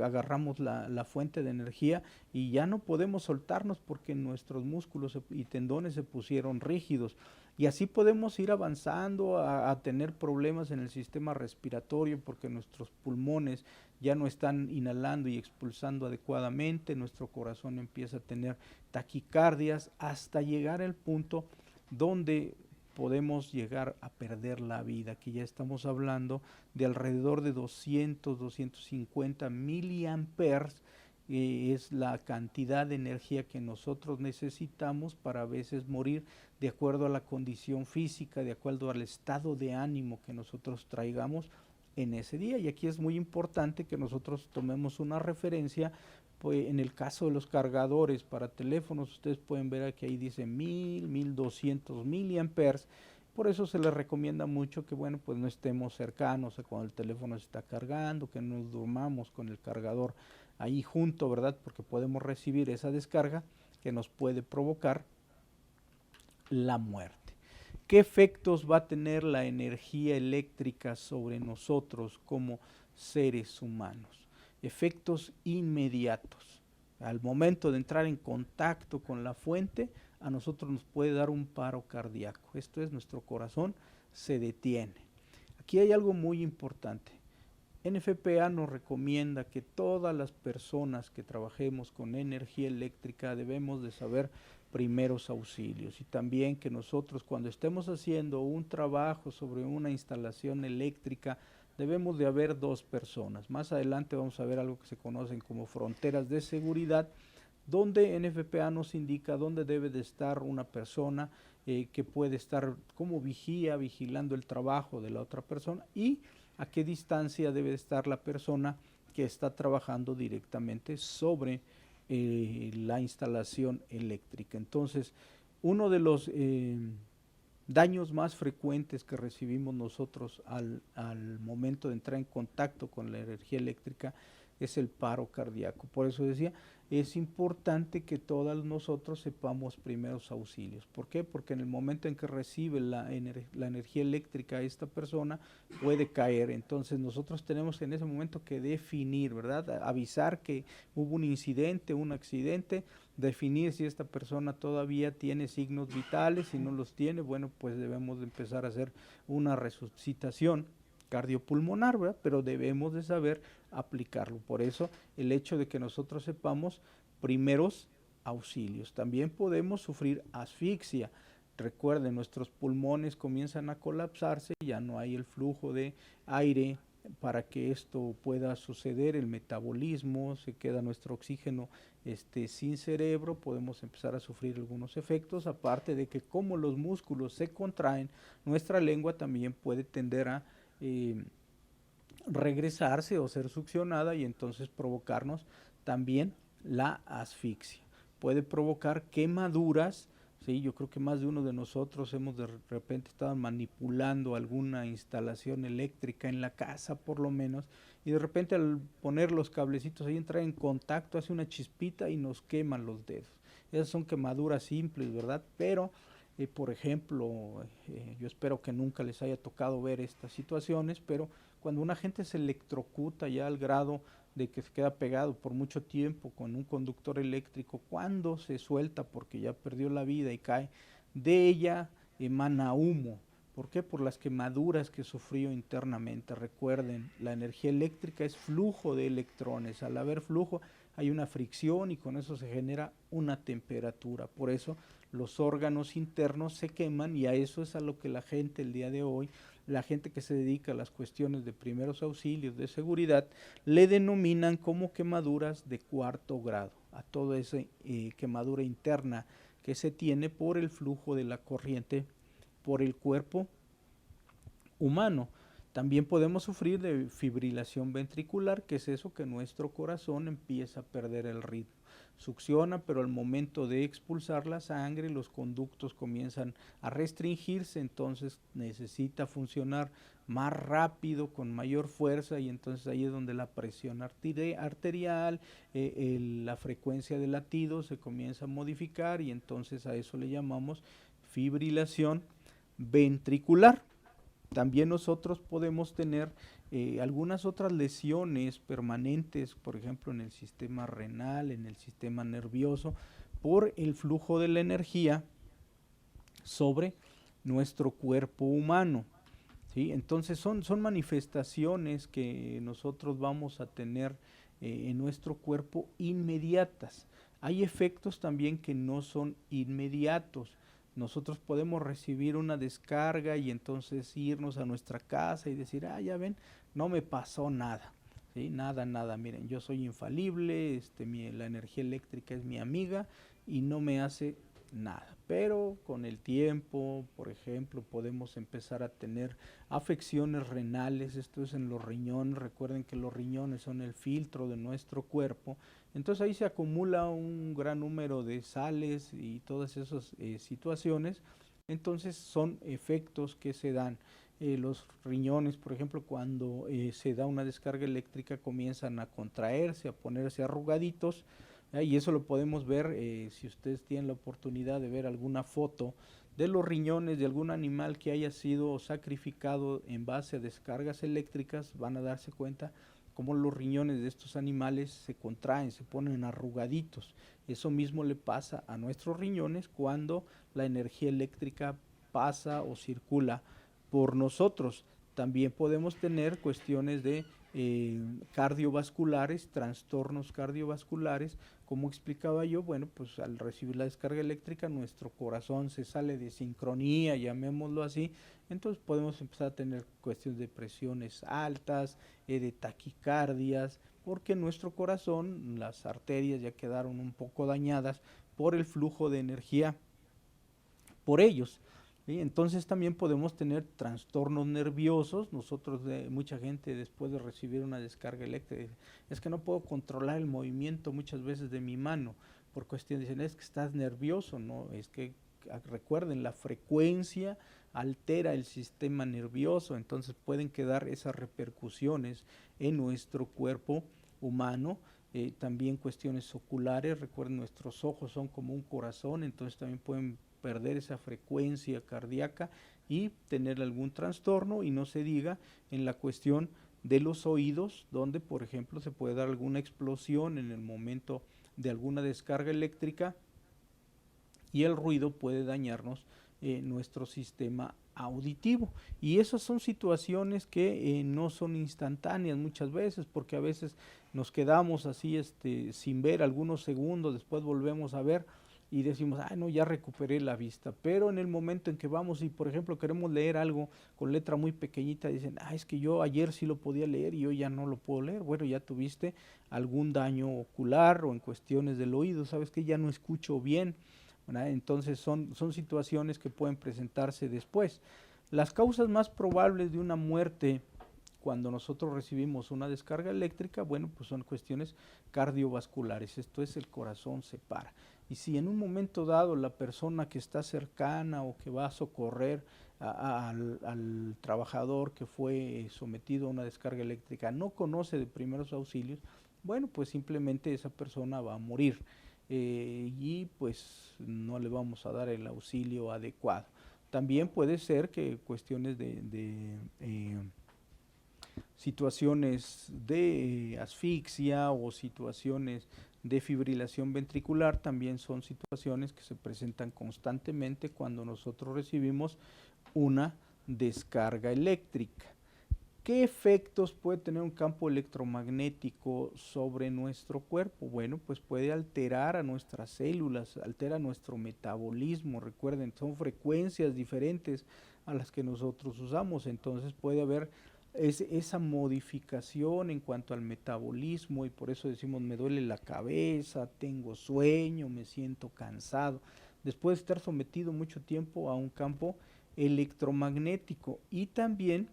Agarramos la fuente de energía y ya no podemos soltarnos porque nuestros músculos y tendones se pusieron rígidos. Y así podemos ir avanzando a tener problemas en el sistema respiratorio porque nuestros pulmones ya no están inhalando y expulsando adecuadamente, nuestro corazón empieza a tener taquicardias hasta llegar al punto donde podemos llegar a perder la vida. Aquí ya estamos hablando de alrededor de 200, 250 miliamperes, es la cantidad de energía que nosotros necesitamos para a veces morir de acuerdo a la condición física, de acuerdo al estado de ánimo que nosotros traigamos en ese día. Y aquí es muy importante que nosotros tomemos una referencia, pues en el caso de los cargadores para teléfonos, ustedes pueden ver que ahí dice 1200 miliamperes. Por eso se les recomienda mucho que, bueno, pues no estemos cercanos a cuando el teléfono se está cargando, que no nos durmamos con el cargador ahí junto, ¿verdad? Porque podemos recibir esa descarga que nos puede provocar la muerte. ¿Qué efectos va a tener la energía eléctrica sobre nosotros como seres humanos? Efectos inmediatos. Al momento de entrar en contacto con la fuente, a nosotros nos puede dar un paro cardíaco. Esto es, nuestro corazón se detiene. Aquí hay algo muy importante. NFPA nos recomienda que todas las personas que trabajemos con energía eléctrica debemos de saber primeros auxilios, y también que nosotros cuando estemos haciendo un trabajo sobre una instalación eléctrica debemos de haber dos personas. Más adelante vamos a ver algo que se conocen como fronteras de seguridad, donde NFPA nos indica dónde debe de estar una persona que puede estar como vigía, vigilando el trabajo de la otra persona, y a qué distancia debe estar la persona que está trabajando directamente sobre la instalación eléctrica. Entonces, uno de los daños más frecuentes que recibimos nosotros al momento de entrar en contacto con la energía eléctrica es el paro cardíaco. Por eso decía, es importante que todos nosotros sepamos primeros auxilios. ¿Por qué? Porque en el momento en que recibe la energía eléctrica esta persona puede caer. Entonces nosotros tenemos en ese momento que definir, ¿verdad? Avisar que hubo un incidente, un accidente, definir si esta persona todavía tiene signos vitales. Si no los tiene, bueno, pues debemos de empezar a hacer una resucitación cardiopulmonar, ¿verdad? Pero debemos de saber aplicarlo. Por eso el hecho de que nosotros sepamos primeros auxilios. También podemos sufrir asfixia. Recuerden, nuestros pulmones comienzan a colapsarse, ya no hay el flujo de aire para que esto pueda suceder, el metabolismo, se queda nuestro oxígeno sin cerebro, podemos empezar a sufrir algunos efectos, aparte de que como los músculos se contraen, nuestra lengua también puede tender a regresarse o ser succionada, y entonces provocarnos también la asfixia. Puede provocar quemaduras. Sí, yo creo que más de uno de nosotros hemos de repente estado manipulando alguna instalación eléctrica en la casa, por lo menos, y de repente al poner los cablecitos ahí, entrar en contacto, hace una chispita y nos queman los dedos. Esas son quemaduras simples, ¿verdad? Pero por ejemplo, yo espero que nunca les haya tocado ver estas situaciones, pero cuando una gente se electrocuta ya al grado de que se queda pegado por mucho tiempo con un conductor eléctrico, cuando se suelta porque ya perdió la vida y cae, de ella emana humo. ¿Por qué? Por las quemaduras que sufrió internamente. Recuerden, la energía eléctrica es flujo de electrones. Al haber flujo hay una fricción y con eso se genera una temperatura. Por eso los órganos internos se queman, y a eso es a lo que la gente el día de hoy, la gente que se dedica a las cuestiones de primeros auxilios, de seguridad, le denominan como quemaduras de cuarto grado, a toda esa quemadura interna que se tiene por el flujo de la corriente por el cuerpo humano. También podemos sufrir de fibrilación ventricular, que es eso que nuestro corazón empieza a perder el ritmo. Succiona, pero al momento de expulsar la sangre, los conductos comienzan a restringirse, entonces necesita funcionar más rápido, con mayor fuerza, y entonces ahí es donde la presión arterial, la frecuencia de latido se comienza a modificar, y entonces a eso le llamamos fibrilación ventricular. También nosotros podemos tener algunas otras lesiones permanentes, por ejemplo en el sistema renal, en el sistema nervioso, por el flujo de la energía sobre nuestro cuerpo humano. ¿Sí? Entonces son manifestaciones que nosotros vamos a tener en nuestro cuerpo inmediatas. Hay efectos también que no son inmediatos. Nosotros podemos recibir una descarga y entonces irnos a nuestra casa y decir, ya ven, no me pasó nada, ¿sí? Nada, miren, yo soy infalible, la energía eléctrica es mi amiga y no me hace nada. Pero con el tiempo, por ejemplo, podemos empezar a tener afecciones renales, esto es en los riñones. Recuerden que los riñones son el filtro de nuestro cuerpo, entonces ahí se acumula un gran número de sales y todas esas situaciones. Entonces son efectos que se dan. Los riñones, por ejemplo, cuando se da una descarga eléctrica, comienzan a contraerse, a ponerse arrugaditos, y eso lo podemos ver si ustedes tienen la oportunidad de ver alguna foto de los riñones de algún animal que haya sido sacrificado en base a descargas eléctricas. Van a darse cuenta cómo los riñones de estos animales se contraen, se ponen arrugaditos. Eso mismo le pasa a nuestros riñones cuando la energía eléctrica pasa o circula por nosotros. También podemos tener cuestiones de cardiovasculares, trastornos cardiovasculares. Como explicaba yo, bueno, pues al recibir la descarga eléctrica nuestro corazón se sale de sincronía, llamémoslo así, entonces podemos empezar a tener cuestiones de presiones altas, de taquicardias, porque nuestro corazón, las arterias ya quedaron un poco dañadas por el flujo de energía por ellos. ¿Sí? Entonces también podemos tener trastornos nerviosos. Nosotros, mucha gente después de recibir una descarga eléctrica, es que no puedo controlar el movimiento muchas veces de mi mano, por cuestión, dicen, es que estás nervioso, ¿no? Es que recuerden, la frecuencia altera el sistema nervioso, entonces pueden quedar esas repercusiones en nuestro cuerpo humano. También cuestiones oculares, recuerden, nuestros ojos son como un corazón, entonces también pueden perder esa frecuencia cardíaca y tener algún trastorno, y no se diga en la cuestión de los oídos, donde por ejemplo se puede dar alguna explosión en el momento de alguna descarga eléctrica y el ruido puede dañarnos nuestro sistema auditivo. Y esas son situaciones que no son instantáneas muchas veces, porque a veces nos quedamos así sin ver algunos segundos, después volvemos a ver y decimos, ay no, ya recuperé la vista, pero en el momento en que vamos y por ejemplo queremos leer algo con letra muy pequeñita, dicen, ah, es que yo ayer sí lo podía leer y hoy ya no lo puedo leer. Bueno, ya tuviste algún daño ocular o en cuestiones del oído, sabes que ya no escucho bien, ¿verdad? Entonces son situaciones que pueden presentarse después. Las causas más probables de una muerte cuando nosotros recibimos una descarga eléctrica, bueno, pues son cuestiones cardiovasculares, esto es, el corazón se para. Y si en un momento dado la persona que está cercana o que va a socorrer al trabajador que fue sometido a una descarga eléctrica no conoce de primeros auxilios, bueno, pues simplemente esa persona va a morir y pues no le vamos a dar el auxilio adecuado. También puede ser que cuestiones de situaciones de asfixia o situaciones de fibrilación ventricular también son situaciones que se presentan constantemente cuando nosotros recibimos una descarga eléctrica. ¿Qué efectos puede tener un campo electromagnético sobre nuestro cuerpo? Bueno, pues puede alterar a nuestras células, altera nuestro metabolismo. Recuerden, son frecuencias diferentes a las que nosotros usamos, entonces puede haber esa modificación en cuanto al metabolismo, y por eso decimos me duele la cabeza, tengo sueño, me siento cansado, después de estar sometido mucho tiempo a un campo electromagnético. Y también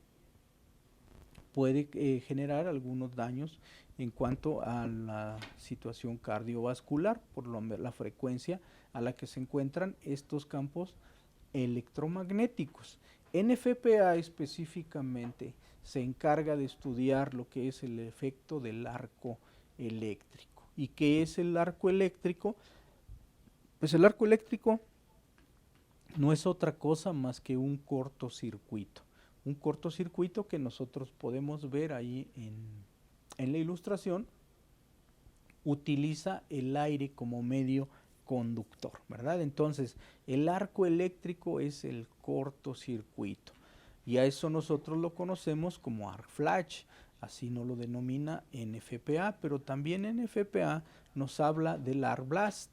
puede generar algunos daños en cuanto a la situación cardiovascular por la frecuencia a la que se encuentran estos campos electromagnéticos. NFPA específicamente se encarga de estudiar lo que es el efecto del arco eléctrico. ¿Y qué es el arco eléctrico? Pues el arco eléctrico no es otra cosa más que un cortocircuito. Un cortocircuito que nosotros podemos ver ahí en la ilustración, utiliza el aire como medio conductor, ¿verdad? Entonces, el arco eléctrico es el cortocircuito y a eso nosotros lo conocemos como arc flash, así nos lo denomina NFPA, pero también NFPA nos habla del arc blast.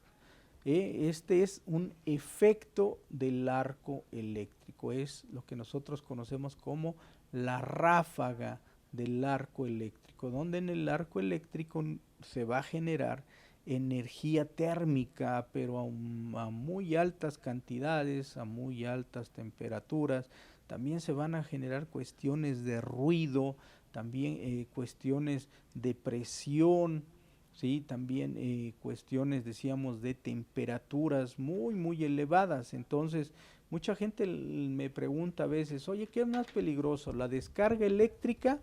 Este es un efecto del arco eléctrico, es lo que nosotros conocemos como la ráfaga del arco eléctrico, donde en el arco eléctrico se va a generar energía térmica, pero a muy altas cantidades, a muy altas temperaturas. También se van a generar cuestiones de ruido, también cuestiones de presión, ¿sí? También cuestiones, decíamos, de temperaturas muy elevadas. Entonces, mucha gente me pregunta a veces, oye, ¿qué es más peligroso, la descarga eléctrica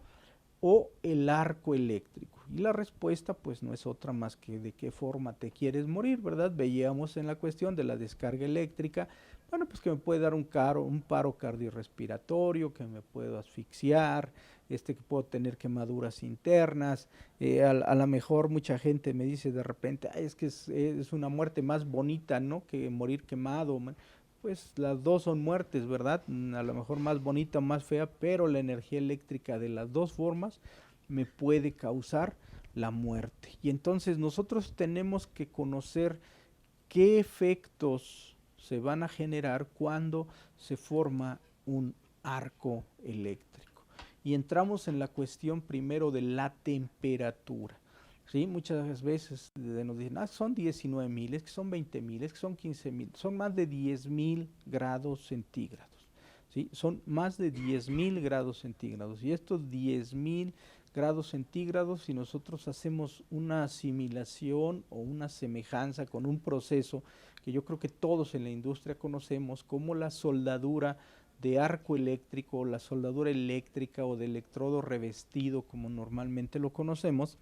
o el arco eléctrico? Y la respuesta pues no es otra más que de qué forma te quieres morir, ¿verdad? Veíamos en la cuestión de la descarga eléctrica, bueno, pues que me puede dar un paro cardiorrespiratorio, que me puedo asfixiar, que puedo tener quemaduras internas, a lo mejor mucha gente me dice de repente, es que es una muerte más bonita, ¿no? Que morir quemado. Pues las dos son muertes, ¿verdad? A lo mejor más bonita, más fea, pero la energía eléctrica de las dos formas me puede causar la muerte. Y entonces nosotros tenemos que conocer qué efectos se van a generar cuando se forma un arco eléctrico. Y entramos en la cuestión primero de la temperatura. ¿Sí? Muchas veces nos dicen, son 19.000, es que son 20.000, es que son 15.000, son más de 10.000 grados centígrados. ¿Sí? Son más de 10.000 grados centígrados. Y estos 10.000 grados centígrados, si nosotros hacemos una asimilación o una semejanza con un proceso que yo creo que todos en la industria conocemos, como la soldadura de arco eléctrico, la soldadura eléctrica o de electrodo revestido, como normalmente lo conocemos.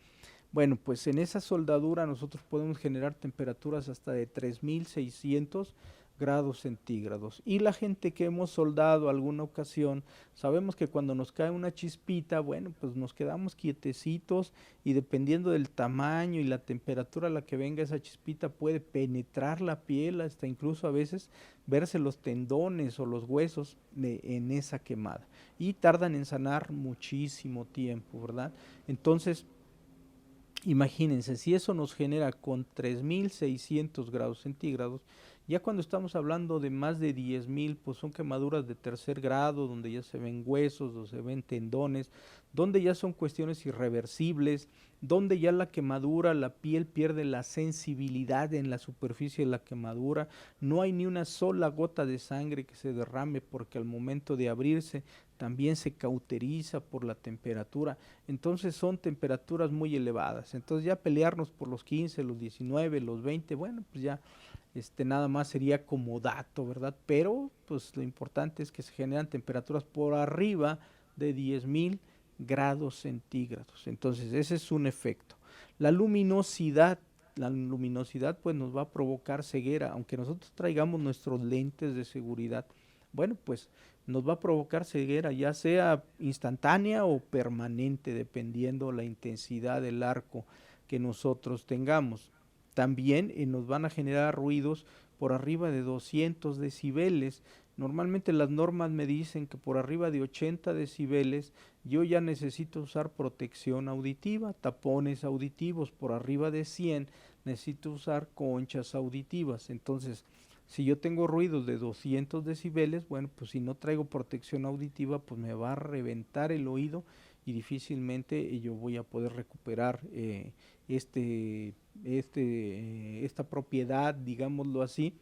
Bueno, pues en esa soldadura nosotros podemos generar temperaturas hasta de 3.600 grados centígrados. Y la gente que hemos soldado alguna ocasión, sabemos que cuando nos cae una chispita, bueno, pues nos quedamos quietecitos y dependiendo del tamaño y la temperatura a la que venga esa chispita puede penetrar la piel, hasta incluso a veces verse los tendones o los huesos en esa quemada. Y tardan en sanar muchísimo tiempo, ¿verdad? Entonces, imagínense, si eso nos genera con 3.600 grados centígrados, ya cuando estamos hablando de más de 10.000, pues son quemaduras de tercer grado, donde ya se ven huesos, donde se ven tendones, donde ya son cuestiones irreversibles, donde ya la quemadura, la piel pierde la sensibilidad en la superficie de la quemadura, no hay ni una sola gota de sangre que se derrame porque al momento de abrirse también se cauteriza por la temperatura. Entonces son temperaturas muy elevadas. Entonces ya pelearnos por los 15, los 19, los 20, bueno, pues ya nada más sería como dato, ¿verdad? Pero pues lo importante es que se generan temperaturas por arriba de 10.000 grados centígrados. Entonces ese es un efecto. La luminosidad, la luminosidad pues nos va a provocar ceguera, aunque nosotros traigamos nuestros lentes de seguridad. Bueno, pues nos va a provocar ceguera, ya sea instantánea o permanente, dependiendo la intensidad del arco que nosotros tengamos. También nos van a generar ruidos por arriba de 200 decibeles. Normalmente las normas me dicen que por arriba de 80 decibeles yo ya necesito usar protección auditiva, tapones auditivos. Por arriba de 100 necesito usar conchas auditivas. Entonces, si yo tengo ruidos de 200 decibeles, bueno, pues si no traigo protección auditiva, pues me va a reventar el oído y difícilmente yo voy a poder recuperar esta propiedad, digámoslo así,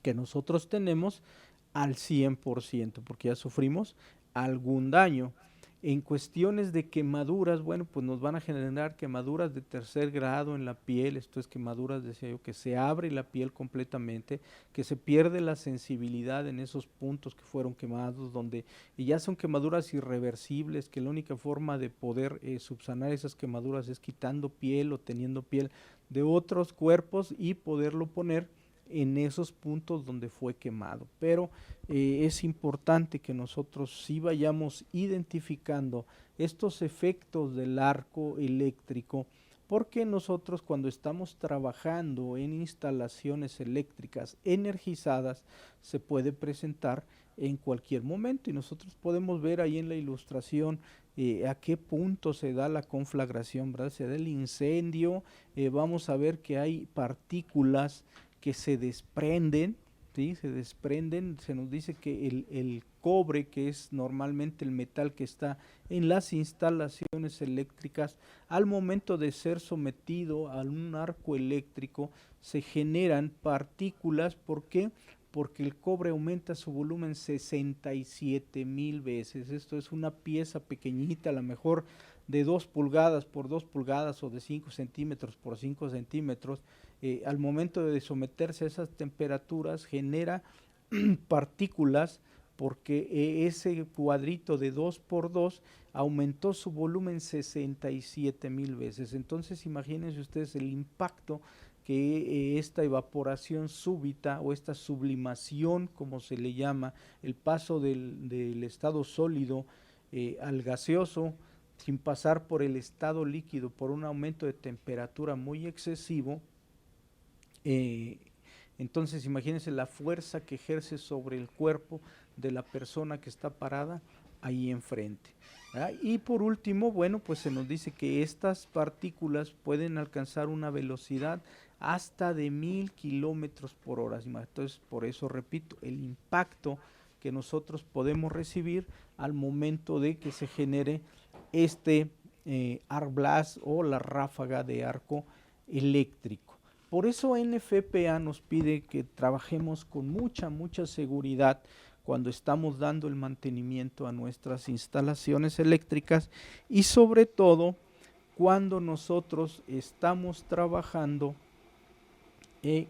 que nosotros tenemos al 100%, porque ya sufrimos algún daño. En cuestiones de quemaduras, bueno, pues nos van a generar quemaduras de tercer grado en la piel, esto es quemaduras, decía yo, que se abre la piel completamente, que se pierde la sensibilidad en esos puntos que fueron quemados, donde y ya son quemaduras irreversibles, que la única forma de poder subsanar esas quemaduras es quitando piel o teniendo piel de otros cuerpos y poderlo poner en esos puntos donde fue quemado. Pero es importante que nosotros sí vayamos identificando estos efectos del arco eléctrico, porque nosotros cuando estamos trabajando en instalaciones eléctricas energizadas se puede presentar en cualquier momento y nosotros podemos ver ahí en la ilustración a qué punto se da la conflagración, ¿verdad? Se da el incendio, vamos a ver que hay partículas que se desprenden, ¿sí? Se desprenden, se nos dice que el cobre, que es normalmente el metal que está en las instalaciones eléctricas, al momento de ser sometido a un arco eléctrico, se generan partículas. ¿Por qué? Porque el cobre aumenta su volumen 67.000 veces. Esto es una pieza pequeñita, a lo mejor de 2 pulgadas por 2 pulgadas o de 5 centímetros por 5 centímetros. Al momento de someterse a esas temperaturas genera partículas porque ese cuadrito de 2 por 2 aumentó su volumen 67.000 veces. Entonces imagínense ustedes el impacto que esta evaporación súbita o esta sublimación, como se le llama, el paso del estado sólido al gaseoso, sin pasar por el estado líquido, por un aumento de temperatura muy excesivo. eh, entonces imagínense la fuerza que ejerce sobre el cuerpo de la persona que está parada ahí enfrente. ¿verdad? Y por último, bueno, pues se nos dice que estas partículas pueden alcanzar una velocidad hasta de 1000 kilómetros por hora. Entonces, por eso repito, el impacto que nosotros podemos recibir al momento de que se genere este arc blast o la ráfaga de arco eléctrico. Por eso NFPA nos pide que trabajemos con mucha seguridad cuando estamos dando el mantenimiento a nuestras instalaciones eléctricas y sobre todo cuando nosotros estamos trabajando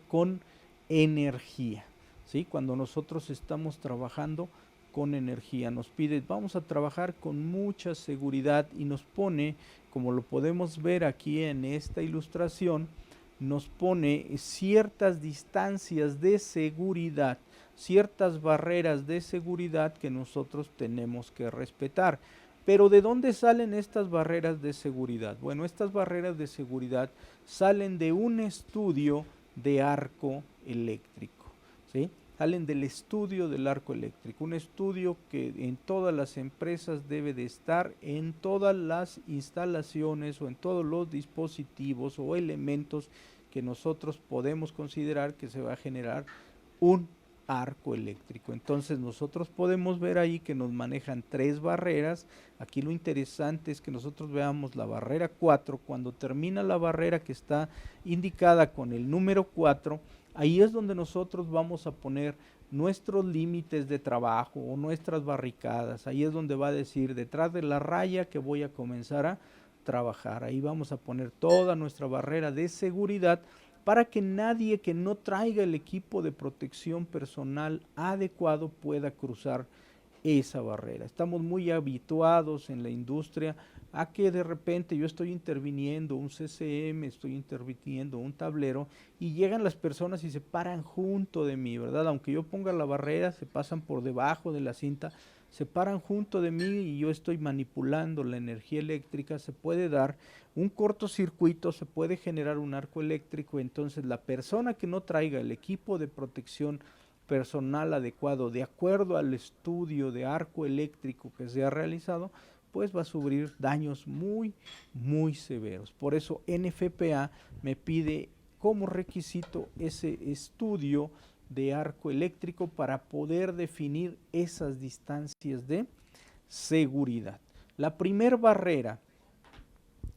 con energía, ¿sí? Cuando nosotros estamos trabajando con energía, nos pide, vamos a trabajar con mucha seguridad y nos pone, como lo podemos ver aquí en esta ilustración, nos pone ciertas distancias de seguridad, ciertas barreras de seguridad que nosotros tenemos que respetar. Pero ¿de dónde salen estas barreras de seguridad? Bueno, estas barreras de seguridad salen de un estudio de arco eléctrico, ¿sí? Salen del estudio del arco eléctrico, un estudio que en todas las empresas debe de estar, en todas las instalaciones o en todos los dispositivos o elementos que nosotros podemos considerar que se va a generar un arco eléctrico. Entonces nosotros podemos ver ahí que nos manejan 3 barreras. Aquí lo interesante es que nosotros veamos la barrera 4, cuando termina la barrera que está indicada con el número 4, ahí es donde nosotros vamos a poner nuestros límites de trabajo o nuestras barricadas. Ahí es donde va a decir detrás de la raya que voy a comenzar a trabajar. Ahí vamos a poner toda nuestra barrera de seguridad para que nadie que no traiga el equipo de protección personal adecuado pueda cruzar esa barrera. Estamos muy habituados en la industria a que de repente yo estoy interviniendo un CCM, estoy interviniendo un tablero y llegan las personas y se paran junto de mí, ¿verdad? Aunque yo ponga la barrera, se pasan por debajo de la cinta, se paran junto de mí y yo estoy manipulando la energía eléctrica, se puede dar un cortocircuito, se puede generar un arco eléctrico. Entonces la persona que no traiga el equipo de protección personal adecuado de acuerdo al estudio de arco eléctrico que se ha realizado, pues va a sufrir daños muy severos. Por eso NFPA me pide como requisito ese estudio de arco eléctrico para poder definir esas distancias de seguridad. La primera barrera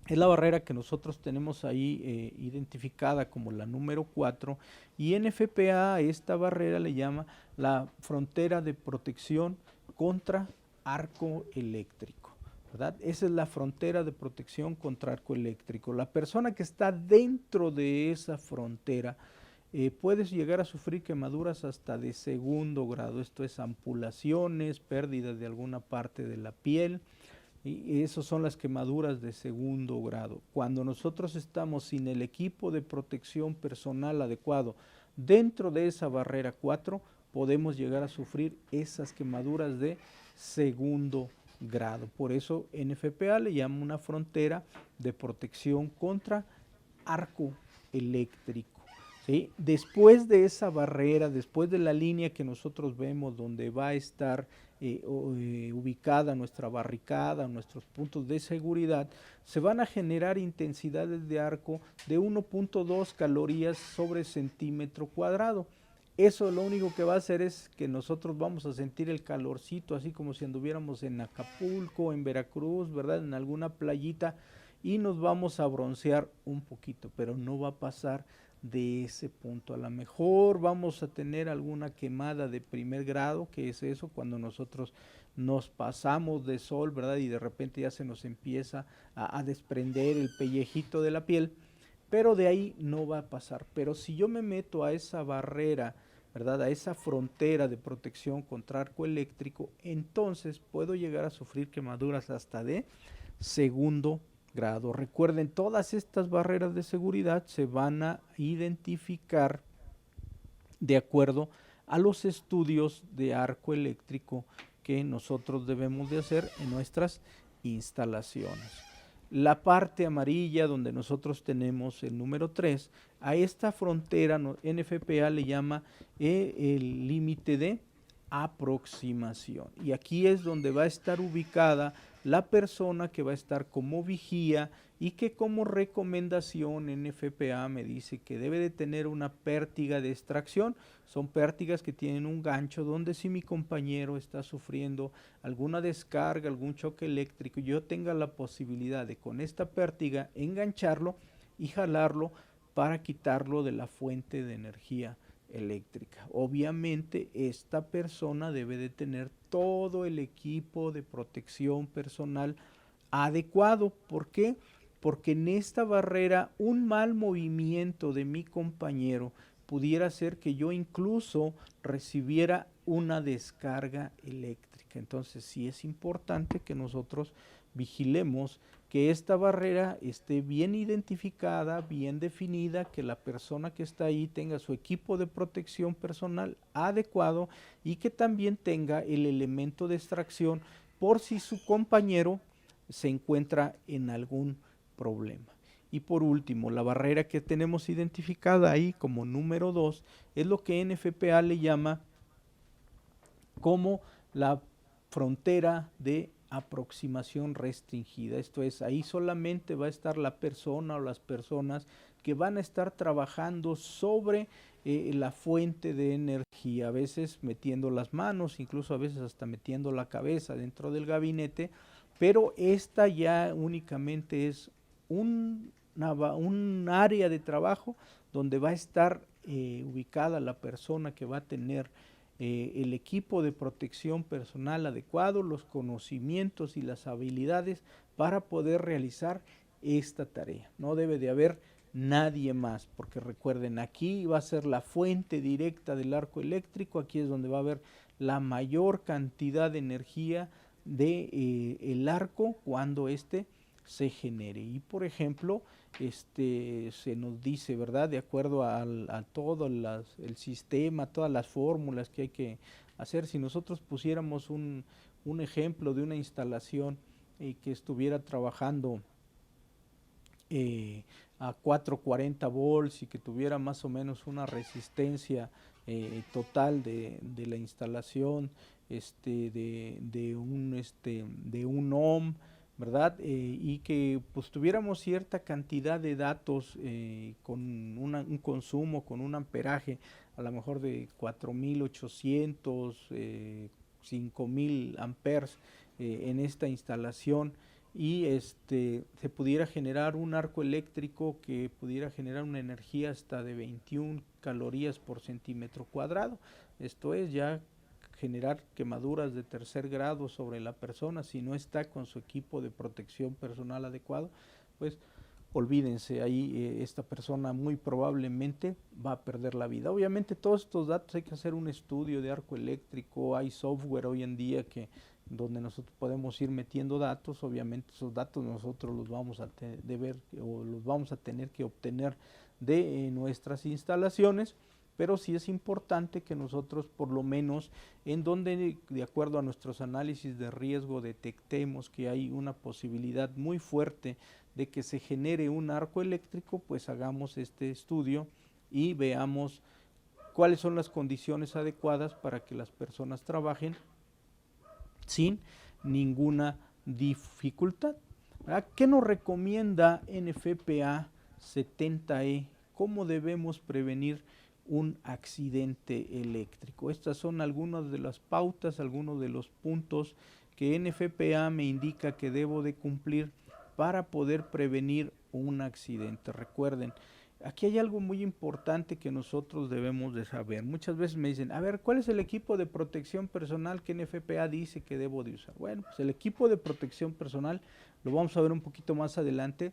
es la barrera que nosotros tenemos ahí identificada como la número 4, y NFPA a esta barrera le llama la frontera de protección contra arco eléctrico, ¿verdad? Esa es la frontera de protección contra arco eléctrico. La persona que está dentro de esa frontera puede llegar a sufrir quemaduras hasta de 2º grado, esto es ampulaciones, pérdida de alguna parte de la piel, y esas son las quemaduras de 2º grado. Cuando nosotros estamos sin el equipo de protección personal adecuado dentro de esa barrera 4, podemos llegar a sufrir esas quemaduras de 2º grado. Por eso NFPA le llama una frontera de protección contra arco eléctrico, ¿sí? Después de esa barrera, después de la línea que nosotros vemos donde va a estar ubicada nuestra barricada, nuestros puntos de seguridad, se van a generar intensidades de arco de 1.2 calorías sobre centímetro cuadrado. Eso lo único que va a hacer es que nosotros vamos a sentir el calorcito, así como si anduviéramos en Acapulco, en Veracruz, ¿verdad? En alguna playita, y nos vamos a broncear un poquito, pero no va a pasar de ese punto. A lo mejor vamos a tener alguna quemada de 1er grado, que es eso, cuando nosotros nos pasamos de sol, ¿verdad? Y de repente ya se nos empieza a desprender el pellejito de la piel, pero de ahí no va a pasar. Pero si yo me meto a esa barrera, ¿verdad? A esa frontera de protección contra arco eléctrico, entonces puedo llegar a sufrir quemaduras hasta de 2º grado. Recuerden, todas estas barreras de seguridad se van a identificar de acuerdo a los estudios de arco eléctrico que nosotros debemos de hacer en nuestras instalaciones. La parte amarilla donde nosotros tenemos el número 3, a esta frontera NFPA le llama el límite de aproximación, y aquí es donde va a estar ubicada la persona que va a estar como vigía y que como recomendación NFPA me dice que debe de tener una pértiga de extracción. Son pértigas que tienen un gancho donde si mi compañero está sufriendo alguna descarga, algún choque eléctrico, yo tenga la posibilidad de con esta pértiga engancharlo y jalarlo para quitarlo de la fuente de energía eléctrica. Obviamente esta persona debe de tener todo el equipo de protección personal adecuado. ¿Por qué? Porque en esta barrera un mal movimiento de mi compañero pudiera ser que yo incluso recibiera una descarga eléctrica. Entonces sí es importante que nosotros vigilemos que esta barrera esté bien identificada, bien definida, que la persona que está ahí tenga su equipo de protección personal adecuado y que también tenga el elemento de extracción por si su compañero se encuentra en algún problema. Y por último, la barrera que tenemos identificada ahí como número 2 es lo que NFPA le llama como la frontera de aproximación restringida. Esto es, ahí solamente va a estar la persona o las personas que van a estar trabajando sobre la fuente de energía, a veces metiendo las manos, incluso a veces hasta metiendo la cabeza dentro del gabinete, pero esta ya únicamente es un área de trabajo donde va a estar ubicada la persona que va a tener el equipo de protección personal adecuado, los conocimientos y las habilidades para poder realizar esta tarea. No debe de haber nadie más, porque recuerden, aquí va a ser la fuente directa del arco eléctrico, aquí es donde va a haber la mayor cantidad de energía de el arco cuando éste se genere. Y por ejemplo, se nos dice, ¿verdad? De acuerdo a todo el sistema, todas las fórmulas que hay que hacer, si nosotros pusiéramos un ejemplo de una instalación que estuviera trabajando a 440 volts y que tuviera más o menos una resistencia total de la instalación de un ohm, ¿verdad? Y que pues tuviéramos cierta cantidad de datos con un consumo, con un amperaje a lo mejor de 4800, 5000 amperes en esta instalación, y se pudiera generar un arco eléctrico que pudiera generar una energía hasta de 21 calorías por centímetro cuadrado. Esto es ya generar quemaduras de tercer grado sobre la persona si no está con su equipo de protección personal adecuado, pues olvídense, ahí esta persona muy probablemente va a perder la vida. Obviamente todos estos datos hay que hacer un estudio de arco eléctrico, hay software hoy en día que donde nosotros podemos ir metiendo datos. Obviamente esos datos nosotros los vamos a los vamos a tener que obtener de nuestras instalaciones, pero sí es importante que nosotros por lo menos en donde de acuerdo a nuestros análisis de riesgo detectemos que hay una posibilidad muy fuerte de que se genere un arco eléctrico, pues hagamos este estudio y veamos cuáles son las condiciones adecuadas para que las personas trabajen sin ninguna dificultad. ¿Verdad? ¿Qué nos recomienda NFPA 70E? ¿Cómo debemos prevenir un accidente eléctrico? Estas son algunas de las pautas, algunos de los puntos que NFPA me indica que debo de cumplir para poder prevenir un accidente. Recuerden, aquí hay algo muy importante que nosotros debemos de saber. Muchas veces me dicen, a ver, ¿cuál es el equipo de protección personal que NFPA dice que debo de usar? Bueno, pues el equipo de protección personal, lo vamos a ver un poquito más adelante,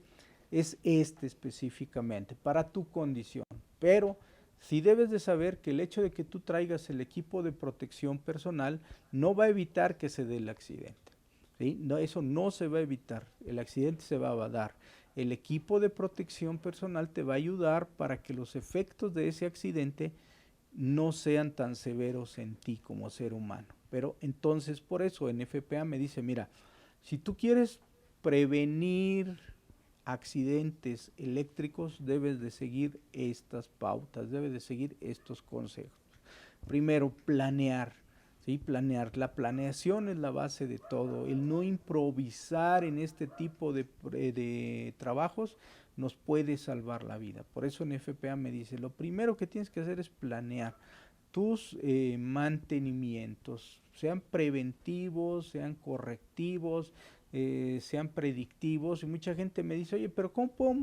es específicamente para tu condición. Pero sí debes de saber que el hecho de que tú traigas el equipo de protección personal no va a evitar que se dé el accidente. ¿Sí? No, eso no se va a evitar, el accidente se va a dar. El equipo de protección personal te va a ayudar para que los efectos de ese accidente no sean tan severos en ti como ser humano. Pero entonces por eso NFPA me dice, mira, si tú quieres prevenir accidentes eléctricos, debes de seguir estas pautas, debes de seguir estos consejos. Primero, planear. ¿sí? Planear. La planeación es la base de todo. El no improvisar en este tipo de trabajos nos puede salvar la vida. Por eso en FPA me dice, lo primero que tienes que hacer es planear tus mantenimientos, sean preventivos, sean correctivos, sean predictivos. Y mucha gente me dice, oye, pero ¿cómo puedo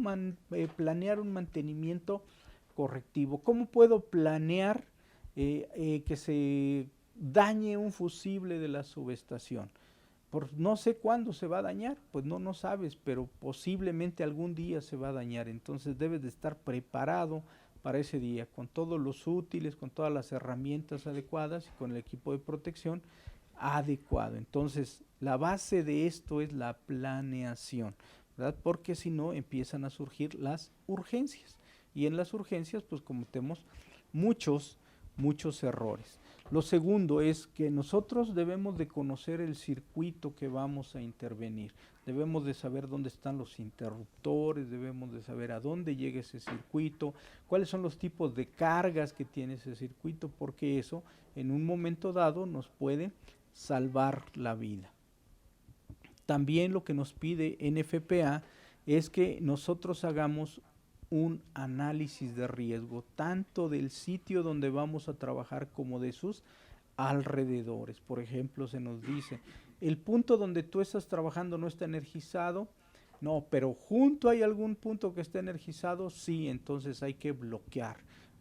planear un mantenimiento correctivo? ¿Cómo puedo planear que se dañe un fusible de la subestación? Por no sé cuándo se va a dañar, pues no sabes, pero posiblemente algún día se va a dañar. Entonces debes de estar preparado para ese día, con todos los útiles, con todas las herramientas adecuadas y con el equipo de protección adecuado. Entonces, la base de esto es la planeación, ¿verdad? Porque si no, empiezan a surgir las urgencias. Y en las urgencias, pues cometemos muchos errores. Lo segundo es que nosotros debemos de conocer el circuito que vamos a intervenir. Debemos de saber dónde están los interruptores, debemos de saber a dónde llega ese circuito, cuáles son los tipos de cargas que tiene ese circuito, porque eso en un momento dado nos puede salvar la vida. También lo que nos pide NFPA es que nosotros hagamos un análisis de riesgo, tanto del sitio donde vamos a trabajar como de sus alrededores. Por ejemplo, se nos dice, el punto donde tú estás trabajando no está energizado, no, pero junto hay algún punto que está energizado, sí, entonces hay que bloquear.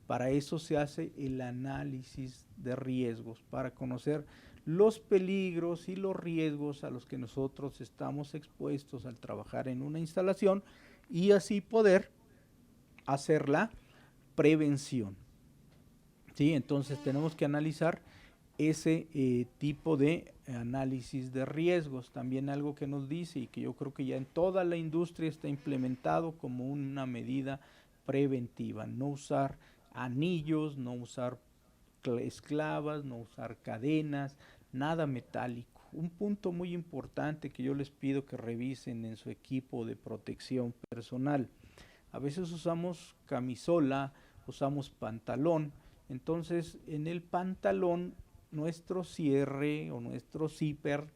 Para eso se hace el análisis de riesgos, para conocer los peligros y los riesgos a los que nosotros estamos expuestos al trabajar en una instalación y así poder hacer la prevención. ¿Sí? Entonces tenemos que analizar ese tipo de análisis de riesgos. También algo que nos dice y que yo creo que ya en toda la industria está implementado como una medida preventiva. No usar anillos, no usar esclavas, no usar cadenas, nada metálico. Un punto muy importante que yo les pido que revisen en su equipo de protección personal. A veces usamos camisola, usamos pantalón, entonces en el pantalón nuestro cierre o nuestro zipper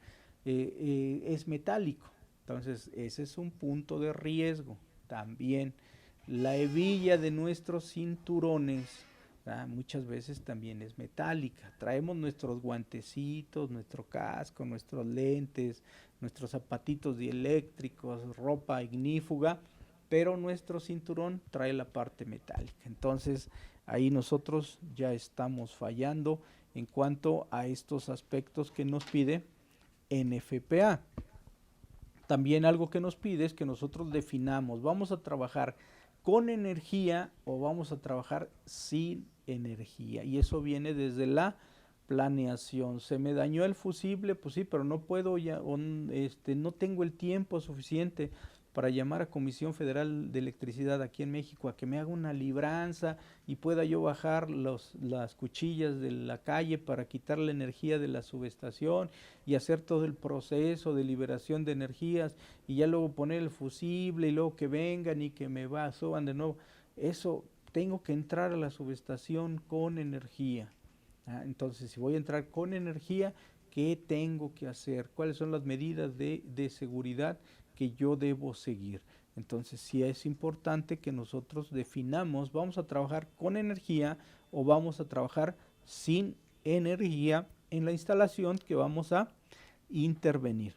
es metálico, entonces ese es un punto de riesgo. También la hebilla de nuestros cinturones muchas veces también es metálica. Traemos nuestros guantecitos, nuestro casco, nuestros lentes, nuestros zapatitos dieléctricos, ropa ignífuga, pero nuestro cinturón trae la parte metálica. Entonces ahí nosotros ya estamos fallando en cuanto a estos aspectos que nos pide NFPA. También algo que nos pide es que nosotros definamos, ¿vamos a trabajar con energía o vamos a trabajar sin energía? Y eso viene desde la planeación. Se me dañó el fusible, pues sí, pero no puedo ya, no tengo el tiempo suficiente para llamar a Comisión Federal de Electricidad aquí en México a que me haga una libranza y pueda yo bajar las cuchillas de la calle para quitar la energía de la subestación y hacer todo el proceso de liberación de energías y ya luego poner el fusible y luego que vengan y que me suban de nuevo. Eso tengo que entrar a la subestación con energía. Entonces, si voy a entrar con energía, ¿qué tengo que hacer? ¿Cuáles son las medidas de seguridad que yo debo seguir? Entonces, sí es importante que nosotros definamos, ¿vamos a trabajar con energía o vamos a trabajar sin energía en la instalación que vamos a intervenir?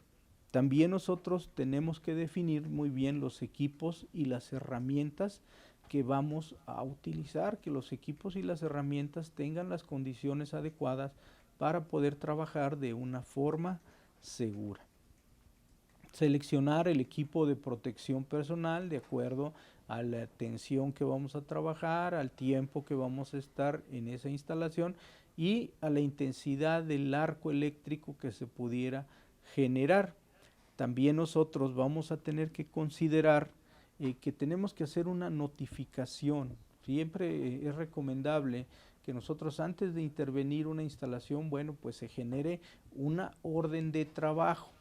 También nosotros tenemos que definir muy bien los equipos y las herramientas que vamos a utilizar, que los equipos y las herramientas tengan las condiciones adecuadas para poder trabajar de una forma segura. Seleccionar el equipo de protección personal de acuerdo a la tensión que vamos a trabajar, al tiempo que vamos a estar en esa instalación y a la intensidad del arco eléctrico que se pudiera generar. También nosotros vamos a tener que considerar que tenemos que hacer una notificación. Siempre es recomendable que nosotros antes de intervenir una instalación, bueno, pues se genere una orden de trabajo.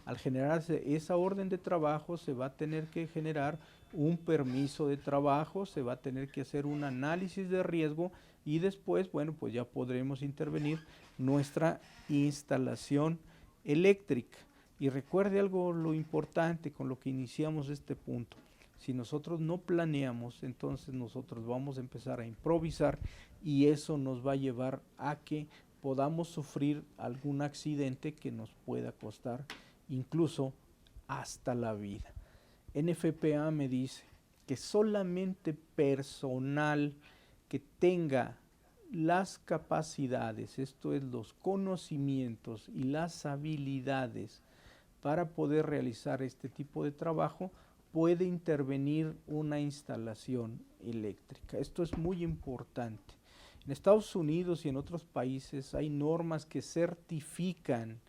Al generarse esa orden de trabajo se va a tener que generar un permiso de trabajo, se va a tener que hacer un análisis de riesgo y después, bueno, pues ya podremos intervenir nuestra instalación eléctrica. Y recuerde algo lo importante con lo que iniciamos este punto. Si nosotros no planeamos, entonces nosotros vamos a empezar a improvisar y eso nos va a llevar a que podamos sufrir algún accidente que nos pueda costar incluso hasta la vida. NFPA me dice que solamente personal que tenga las capacidades, esto es los conocimientos y las habilidades para poder realizar este tipo de trabajo, puede intervenir una instalación eléctrica. Esto es muy importante. En Estados Unidos y en otros países hay normas que certifican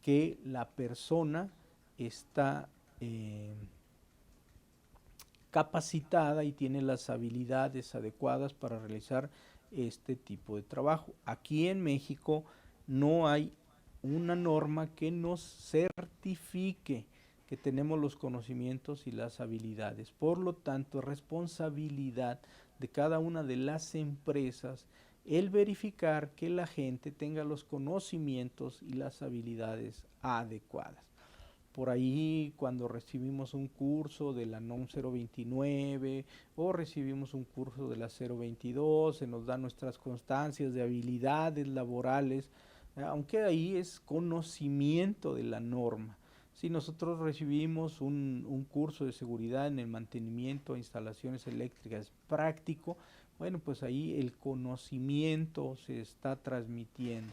que la persona está capacitada y tiene las habilidades adecuadas para realizar este tipo de trabajo. Aquí en México no hay una norma que nos certifique que tenemos los conocimientos y las habilidades. Por lo tanto, es responsabilidad de cada una de las empresas el verificar que la gente tenga los conocimientos y las habilidades adecuadas. Por ahí, cuando recibimos un curso de la NOM 029 o recibimos un curso de la 022, se nos dan nuestras constancias de habilidades laborales, aunque ahí es conocimiento de la norma. Si nosotros recibimos un curso de seguridad en el mantenimiento de instalaciones eléctricas práctico, bueno, pues ahí el conocimiento se está transmitiendo.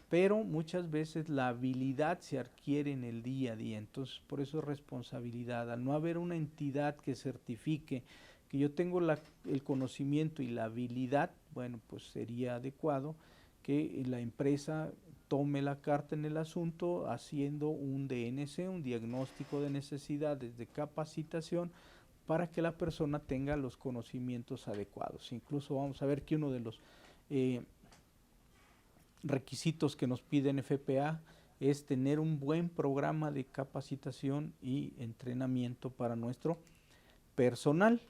Pero muchas veces la habilidad se adquiere en el día a día, entonces por eso es responsabilidad. Al no haber una entidad que certifique que yo tengo el conocimiento y la habilidad, bueno, pues sería adecuado que la empresa tome la carta en el asunto haciendo un DNC, un diagnóstico de necesidades de capacitación, para que la persona tenga los conocimientos adecuados. Incluso vamos a ver que uno de los requisitos que nos pide NFPA es tener un buen programa de capacitación y entrenamiento para nuestro personal.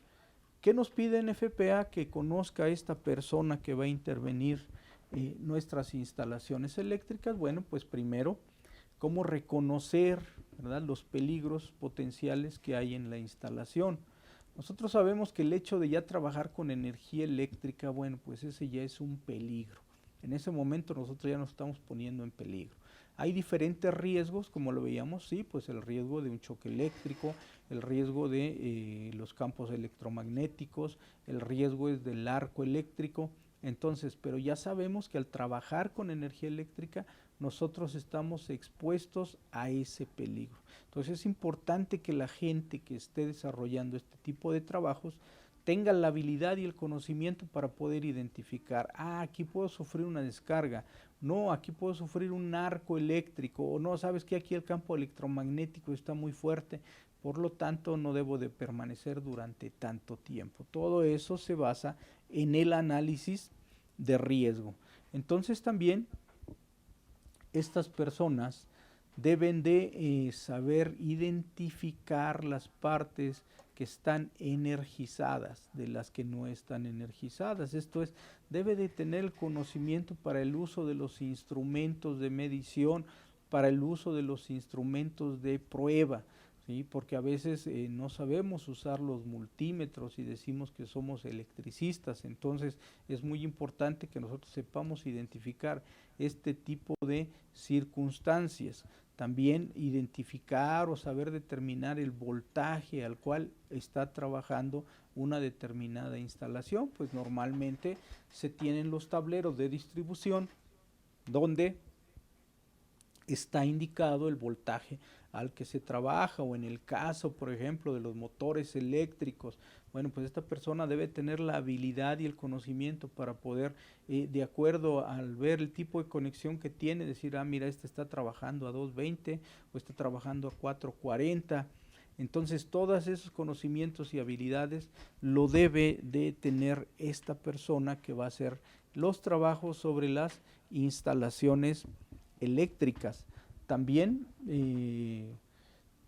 ¿Qué nos pide NFPA? Que conozca a esta persona que va a intervenir nuestras instalaciones eléctricas. Bueno, pues primero, cómo reconocer, ¿verdad?, los peligros potenciales que hay en la instalación. Nosotros sabemos que el hecho de ya trabajar con energía eléctrica, bueno, pues ese ya es un peligro. En ese momento nosotros ya nos estamos poniendo en peligro. Hay diferentes riesgos, como lo veíamos, sí, pues el riesgo de un choque eléctrico, el riesgo de los campos electromagnéticos, el riesgo es del arco eléctrico. Entonces, pero ya sabemos que al trabajar con energía eléctrica, nosotros estamos expuestos a ese peligro. Entonces es importante que la gente que esté desarrollando este tipo de trabajos tenga la habilidad y el conocimiento para poder identificar, aquí puedo sufrir una descarga, no, aquí puedo sufrir un arco eléctrico, o no, sabes que aquí el campo electromagnético está muy fuerte, por lo tanto no debo de permanecer durante tanto tiempo. Todo eso se basa en el análisis de riesgo. Entonces también estas personas deben de saber identificar las partes que están energizadas de las que no están energizadas. Esto es, debe de tener el conocimiento para el uso de los instrumentos de medición, para el uso de los instrumentos de prueba, ¿sí? Porque a veces no sabemos usar los multímetros y decimos que somos electricistas. Entonces es muy importante que nosotros sepamos identificar este tipo de circunstancias. También identificar o saber determinar el voltaje al cual está trabajando una determinada instalación. Pues normalmente se tienen los tableros de distribución donde está indicado el voltaje al que se trabaja, o en el caso, por ejemplo, de los motores eléctricos, bueno, pues esta persona debe tener la habilidad y el conocimiento para poder, de acuerdo al ver el tipo de conexión que tiene, decir, mira, este está trabajando a 220 o está trabajando a 440. Entonces, todos esos conocimientos y habilidades lo debe de tener esta persona que va a hacer los trabajos sobre las instalaciones eléctricas. También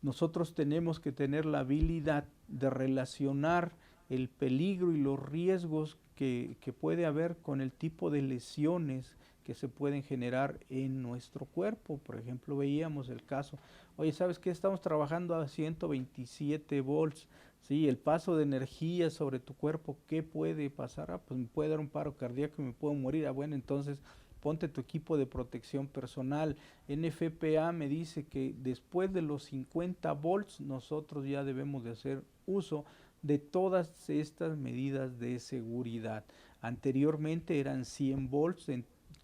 nosotros tenemos que tener la habilidad de relacionar el peligro y los riesgos que puede haber con el tipo de lesiones que se pueden generar en nuestro cuerpo. Por ejemplo, veíamos el caso, oye, ¿sabes qué? Estamos trabajando a 127 volts, ¿sí? El paso de energía sobre tu cuerpo, ¿qué puede pasar? Ah, pues me puede dar un paro cardíaco y me puedo morir. Ah, bueno, entonces ponte tu equipo de protección personal. NFPA me dice que después de los 50 volts nosotros ya debemos de hacer uso de todas estas medidas de seguridad. Anteriormente eran 100 volts,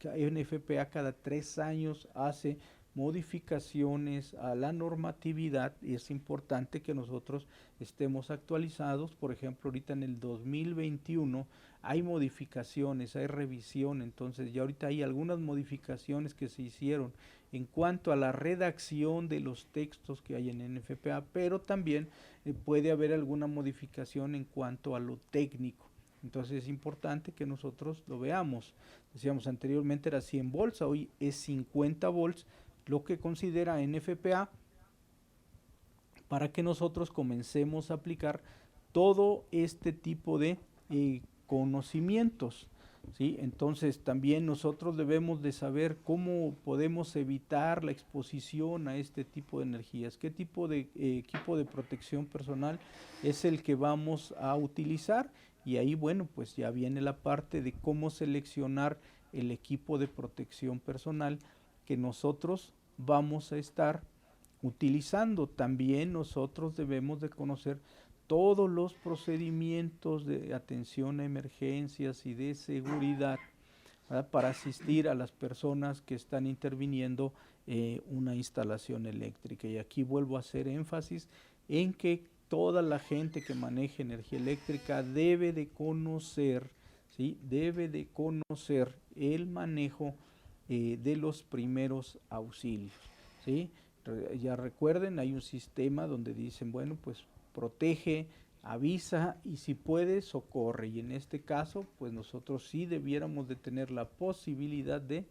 NFPA cada 3 años hace modificaciones a la normatividad y es importante que nosotros estemos actualizados. Por ejemplo, ahorita en el 2021 hay modificaciones, hay revisión, entonces ya ahorita hay algunas modificaciones que se hicieron en cuanto a la redacción de los textos que hay en NFPA, pero también puede haber alguna modificación en cuanto a lo técnico. Entonces es importante que nosotros lo veamos. Decíamos anteriormente era 100 volts, hoy es 50 volts, lo que considera NFPA, para que nosotros comencemos a aplicar todo este tipo de conocimientos. ¿Sí? Entonces también nosotros debemos de saber cómo podemos evitar la exposición a este tipo de energías, qué tipo de equipo de protección personal es el que vamos a utilizar, y ahí bueno, pues ya viene la parte de cómo seleccionar el equipo de protección personal que nosotros vamos a estar utilizando. También nosotros debemos de conocer todos los procedimientos de atención a emergencias y de seguridad, ¿verdad?, para asistir a las personas que están interviniendo una instalación eléctrica. Y aquí vuelvo a hacer énfasis en que toda la gente que maneje energía eléctrica debe de conocer, ¿sí? Debe de conocer el manejo de los primeros auxilios, ¿sí? Ya recuerden, hay un sistema donde dicen, bueno, pues protege, avisa y si puede socorre, y en este caso pues nosotros sí debiéramos de tener la posibilidad de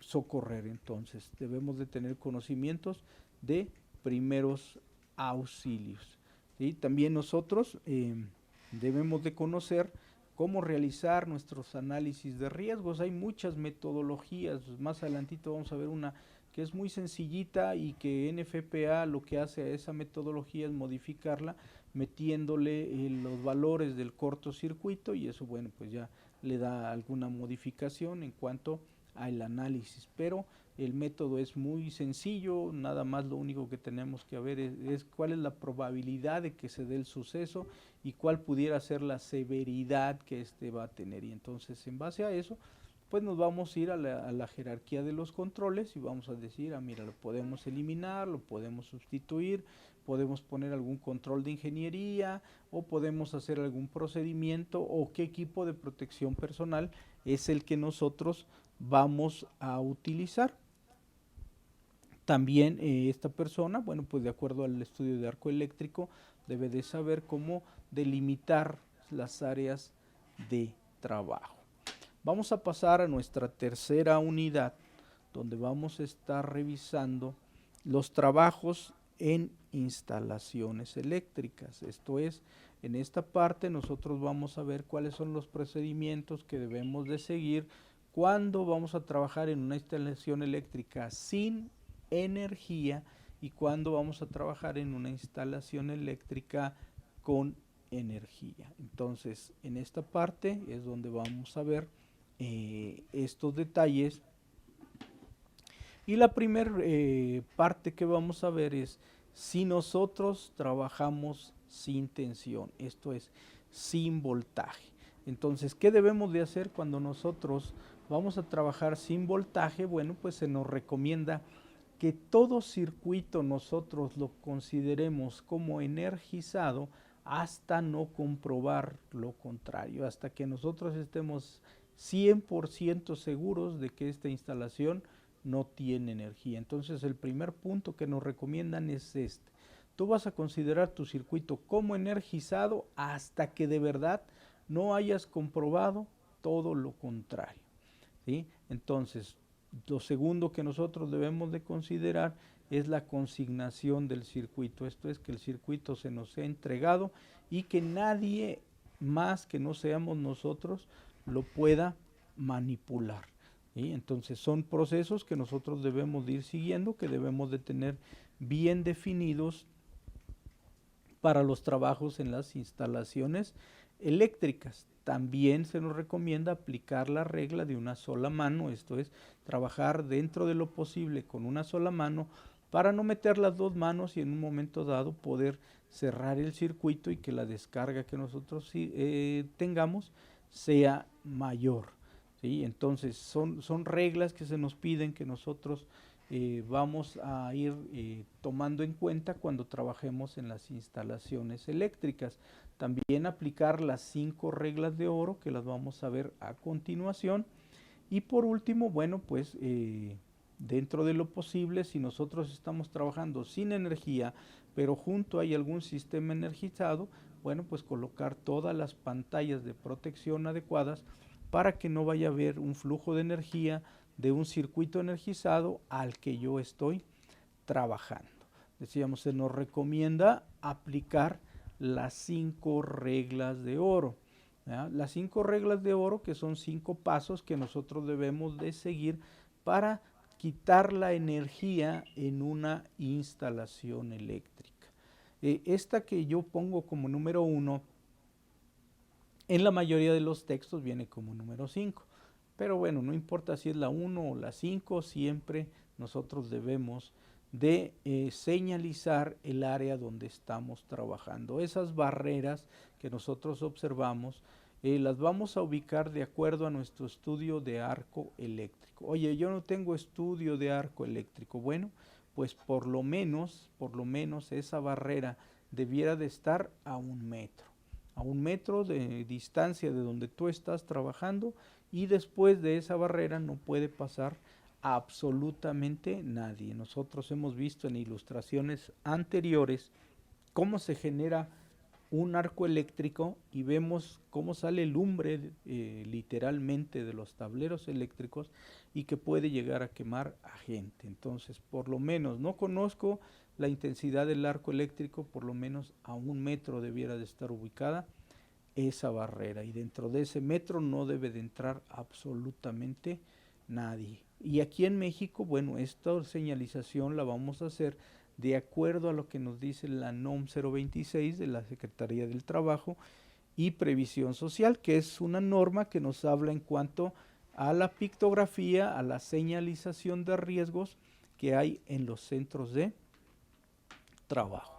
socorrer. Entonces debemos de tener conocimientos de primeros auxilios, ¿sí? También nosotros debemos de conocer cómo realizar nuestros análisis de riesgos. Hay muchas metodologías, más adelantito vamos a ver una que es muy sencillita y que NFPA lo que hace a esa metodología es modificarla metiéndole los valores del cortocircuito, y eso bueno pues ya le da alguna modificación en cuanto al análisis, pero el método es muy sencillo. Nada más lo único que tenemos que ver es cuál es la probabilidad de que se dé el suceso y cuál pudiera ser la severidad que este va a tener, y entonces en base a eso pues nos vamos a ir a la jerarquía de los controles y vamos a decir, ah, mira, lo podemos eliminar, lo podemos sustituir, podemos poner algún control de ingeniería o podemos hacer algún procedimiento, o qué equipo de protección personal es el que nosotros vamos a utilizar. También esta persona, bueno, pues de acuerdo al estudio de arco eléctrico, debe de saber cómo delimitar las áreas de trabajo. Vamos a pasar a nuestra tercera unidad, donde vamos a estar revisando los trabajos en instalaciones eléctricas. Esto es, en esta parte nosotros vamos a ver cuáles son los procedimientos que debemos de seguir cuando vamos a trabajar en una instalación eléctrica sin energía y cuando vamos a trabajar en una instalación eléctrica con energía. Entonces, en esta parte es donde vamos a ver estos detalles, y la primera parte que vamos a ver es si nosotros trabajamos sin tensión, esto es, sin voltaje. Entonces, ¿qué debemos de hacer cuando nosotros vamos a trabajar sin voltaje? Bueno, pues se nos recomienda que todo circuito nosotros lo consideremos como energizado hasta no comprobar lo contrario, hasta que nosotros estemos 100% seguros de que esta instalación no tiene energía. Entonces el primer punto que nos recomiendan es este: tú vas a considerar tu circuito como energizado hasta que de verdad no hayas comprobado todo lo contrario, ¿sí? Entonces Lo segundo que nosotros debemos de considerar es la consignación del circuito. Esto es que el circuito se nos sea entregado y que nadie más que no seamos nosotros lo pueda manipular. ¿Sí? Entonces son procesos que nosotros debemos de ir siguiendo, que debemos de tener bien definidos para los trabajos en las instalaciones eléctricas. También se nos recomienda aplicar la regla de una sola mano, esto es, trabajar dentro de lo posible con una sola mano para no meter las dos manos y en un momento dado poder cerrar el circuito y que la descarga que nosotros tengamos sea mayor. ¿Sí? Entonces son reglas que se nos piden que nosotros vamos a ir tomando en cuenta cuando trabajemos en las instalaciones eléctricas. También aplicar las 5 reglas de oro que las vamos a ver a continuación. Y por último, bueno, pues dentro de lo posible, si nosotros estamos trabajando sin energía, pero junto hay algún sistema energizado, bueno, pues colocar todas las pantallas de protección adecuadas para que no vaya a haber un flujo de energía de un circuito energizado al que yo estoy trabajando. Decíamos, se nos recomienda aplicar las 5 reglas de oro. ¿Ya? Las 5 reglas de oro, que son 5 pasos que nosotros debemos de seguir para quitar la energía en una instalación eléctrica. Esta que yo pongo como número 1, en la mayoría de los textos viene como número 5. Pero bueno, no importa si es la 1 o la 5, siempre nosotros debemos de señalizar el área donde estamos trabajando. Esas barreras que nosotros observamos las vamos a ubicar de acuerdo a nuestro estudio de arco eléctrico. Oye, yo no tengo estudio de arco eléctrico. Bueno, pues por lo menos esa barrera debiera de estar a 1 metro. A 1 metro de distancia de donde tú estás trabajando, y después de esa barrera no puede pasar absolutamente nadie. Nosotros hemos visto en ilustraciones anteriores cómo se genera un arco eléctrico y vemos cómo sale lumbre literalmente de los tableros eléctricos y que puede llegar a quemar a gente. Entonces, por lo menos, no conozco la intensidad del arco eléctrico, por lo menos a 1 metro debiera de estar ubicada esa barrera, y dentro de ese metro no debe de entrar absolutamente nadie. Y aquí en México, bueno, esta señalización la vamos a hacer de acuerdo a lo que nos dice la NOM 026 de la Secretaría del Trabajo y Previsión Social, que es una norma que nos habla en cuanto a la pictografía, a la señalización de riesgos que hay en los centros de trabajo.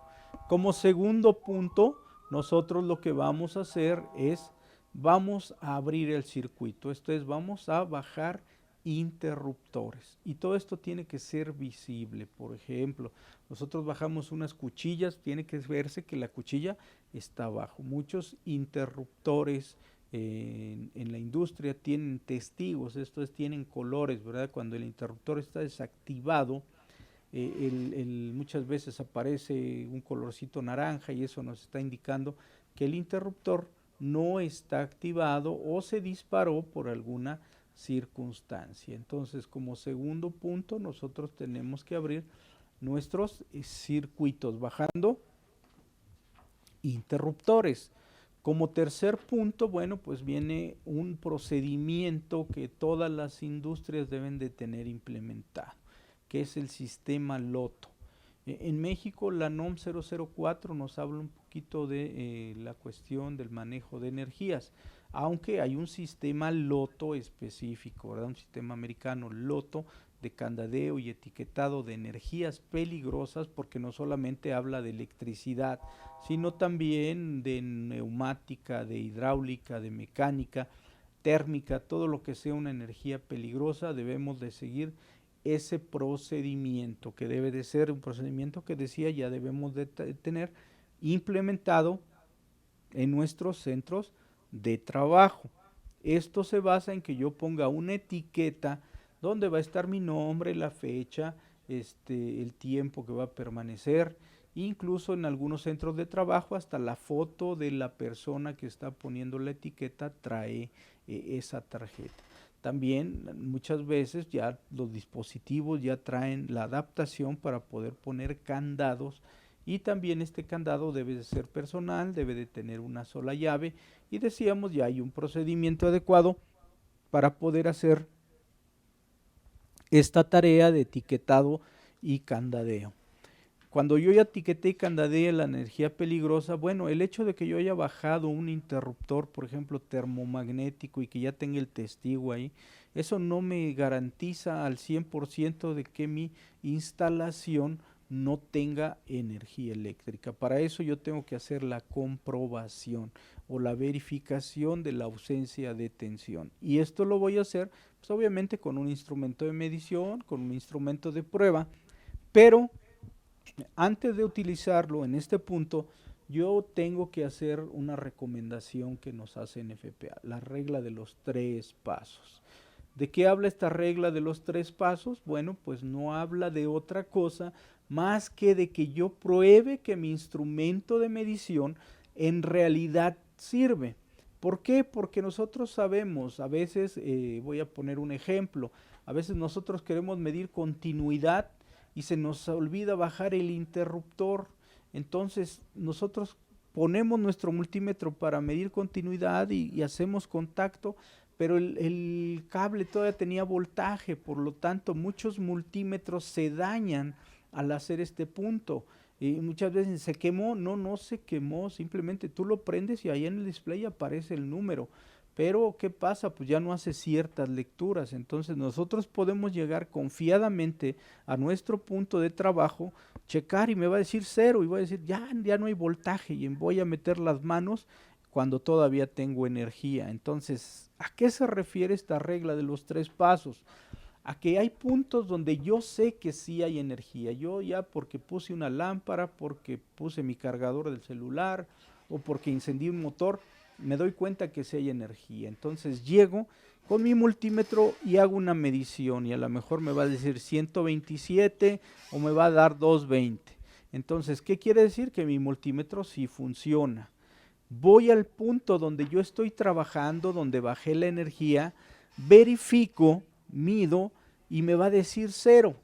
Como segundo punto, nosotros lo que vamos a hacer es, vamos a abrir el circuito, esto es, vamos a bajar interruptores, y todo esto tiene que ser visible. Por ejemplo, nosotros bajamos unas cuchillas, tiene que verse que la cuchilla está abajo. Muchos interruptores en la industria tienen testigos, esto es, tienen colores, ¿verdad? Cuando el interruptor está desactivado, muchas veces aparece un colorcito naranja y eso nos está indicando que el interruptor no está activado o se disparó por alguna circunstancia. Entonces, como segundo punto, nosotros tenemos que abrir nuestros circuitos bajando interruptores. Como tercer punto, bueno, pues viene un procedimiento que todas las industrias deben de tener implementado, que es el sistema LOTO. En México la NOM 004 nos habla un poquito de la cuestión del manejo de energías, aunque hay un sistema LOTO específico, ¿verdad? Un sistema americano LOTO de candadeo y etiquetado de energías peligrosas, porque no solamente habla de electricidad, sino también de neumática, de hidráulica, de mecánica, térmica, todo lo que sea una energía peligrosa. Debemos de seguir ese procedimiento, que debe de ser un procedimiento que decía ya debemos de tener implementado en nuestros centros de trabajo. Esto se basa en que yo ponga una etiqueta donde va a estar mi nombre, la fecha, el tiempo que va a permanecer, incluso en algunos centros de trabajo hasta la foto de la persona que está poniendo la etiqueta trae esa tarjeta. También muchas veces ya los dispositivos ya traen la adaptación para poder poner candados, y también este candado debe de ser personal, debe de tener una sola llave, y decíamos ya hay un procedimiento adecuado para poder hacer esta tarea de etiquetado y candadeo. Cuando yo ya etiqueté y candadeé la energía peligrosa, bueno, el hecho de que yo haya bajado un interruptor, por ejemplo, termomagnético, y que ya tenga el testigo ahí, eso no me garantiza al 100% de que mi instalación no tenga energía eléctrica. Para eso yo tengo que hacer la comprobación o la verificación de la ausencia de tensión. Y esto lo voy a hacer, pues obviamente con un instrumento de medición, con un instrumento de prueba, pero antes de utilizarlo en este punto, yo tengo que hacer una recomendación que nos hace NFPA, la regla de los 3 pasos. ¿De qué habla esta regla de los 3 pasos? Bueno, pues no habla de otra cosa más que de que yo pruebe que mi instrumento de medición en realidad sirve. ¿Por qué? Porque nosotros sabemos, a veces, voy a poner un ejemplo, a veces nosotros queremos medir continuidad y se nos olvida bajar el interruptor. Entonces nosotros ponemos nuestro multímetro para medir continuidad y hacemos contacto, pero el cable todavía tenía voltaje, por lo tanto muchos multímetros se dañan al hacer este punto. Y muchas veces se quemó, no se quemó, simplemente tú lo prendes y ahí en el display aparece el número. Pero ¿qué pasa? Pues ya no hace ciertas lecturas. Entonces nosotros podemos llegar confiadamente a nuestro punto de trabajo, checar y me va a decir 0 y voy a decir ya no hay voltaje, y voy a meter las manos cuando todavía tengo energía. Entonces, ¿a qué se refiere esta regla de los 3 pasos? A que hay puntos donde yo sé que sí hay energía. Yo ya porque puse una lámpara, porque puse mi cargador del celular o porque encendí un motor, me doy cuenta que sí hay energía. Entonces llego con mi multímetro y hago una medición, y a lo mejor me va a decir 127 o me va a dar 220. Entonces, ¿qué quiere decir? Que mi multímetro sí funciona. Voy al punto donde yo estoy trabajando, donde bajé la energía, verifico, mido y me va a decir 0.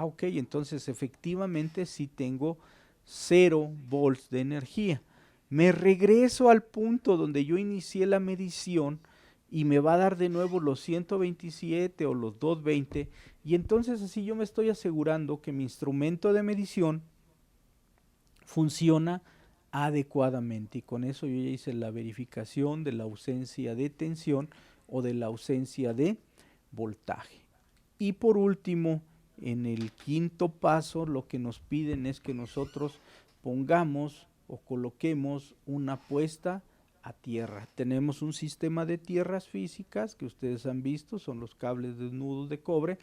Ok, entonces efectivamente sí tengo 0 volts de energía. Me regreso al punto donde yo inicié la medición y me va a dar de nuevo los 127 o los 220, y entonces así yo me estoy asegurando que mi instrumento de medición funciona adecuadamente, y con eso yo ya hice la verificación de la ausencia de tensión o de la ausencia de voltaje. Y por último, en el quinto paso, lo que nos piden es que nosotros pongamos o coloquemos una puesta a tierra. Tenemos un sistema de tierras físicas que ustedes han visto, son los cables desnudos de cobre.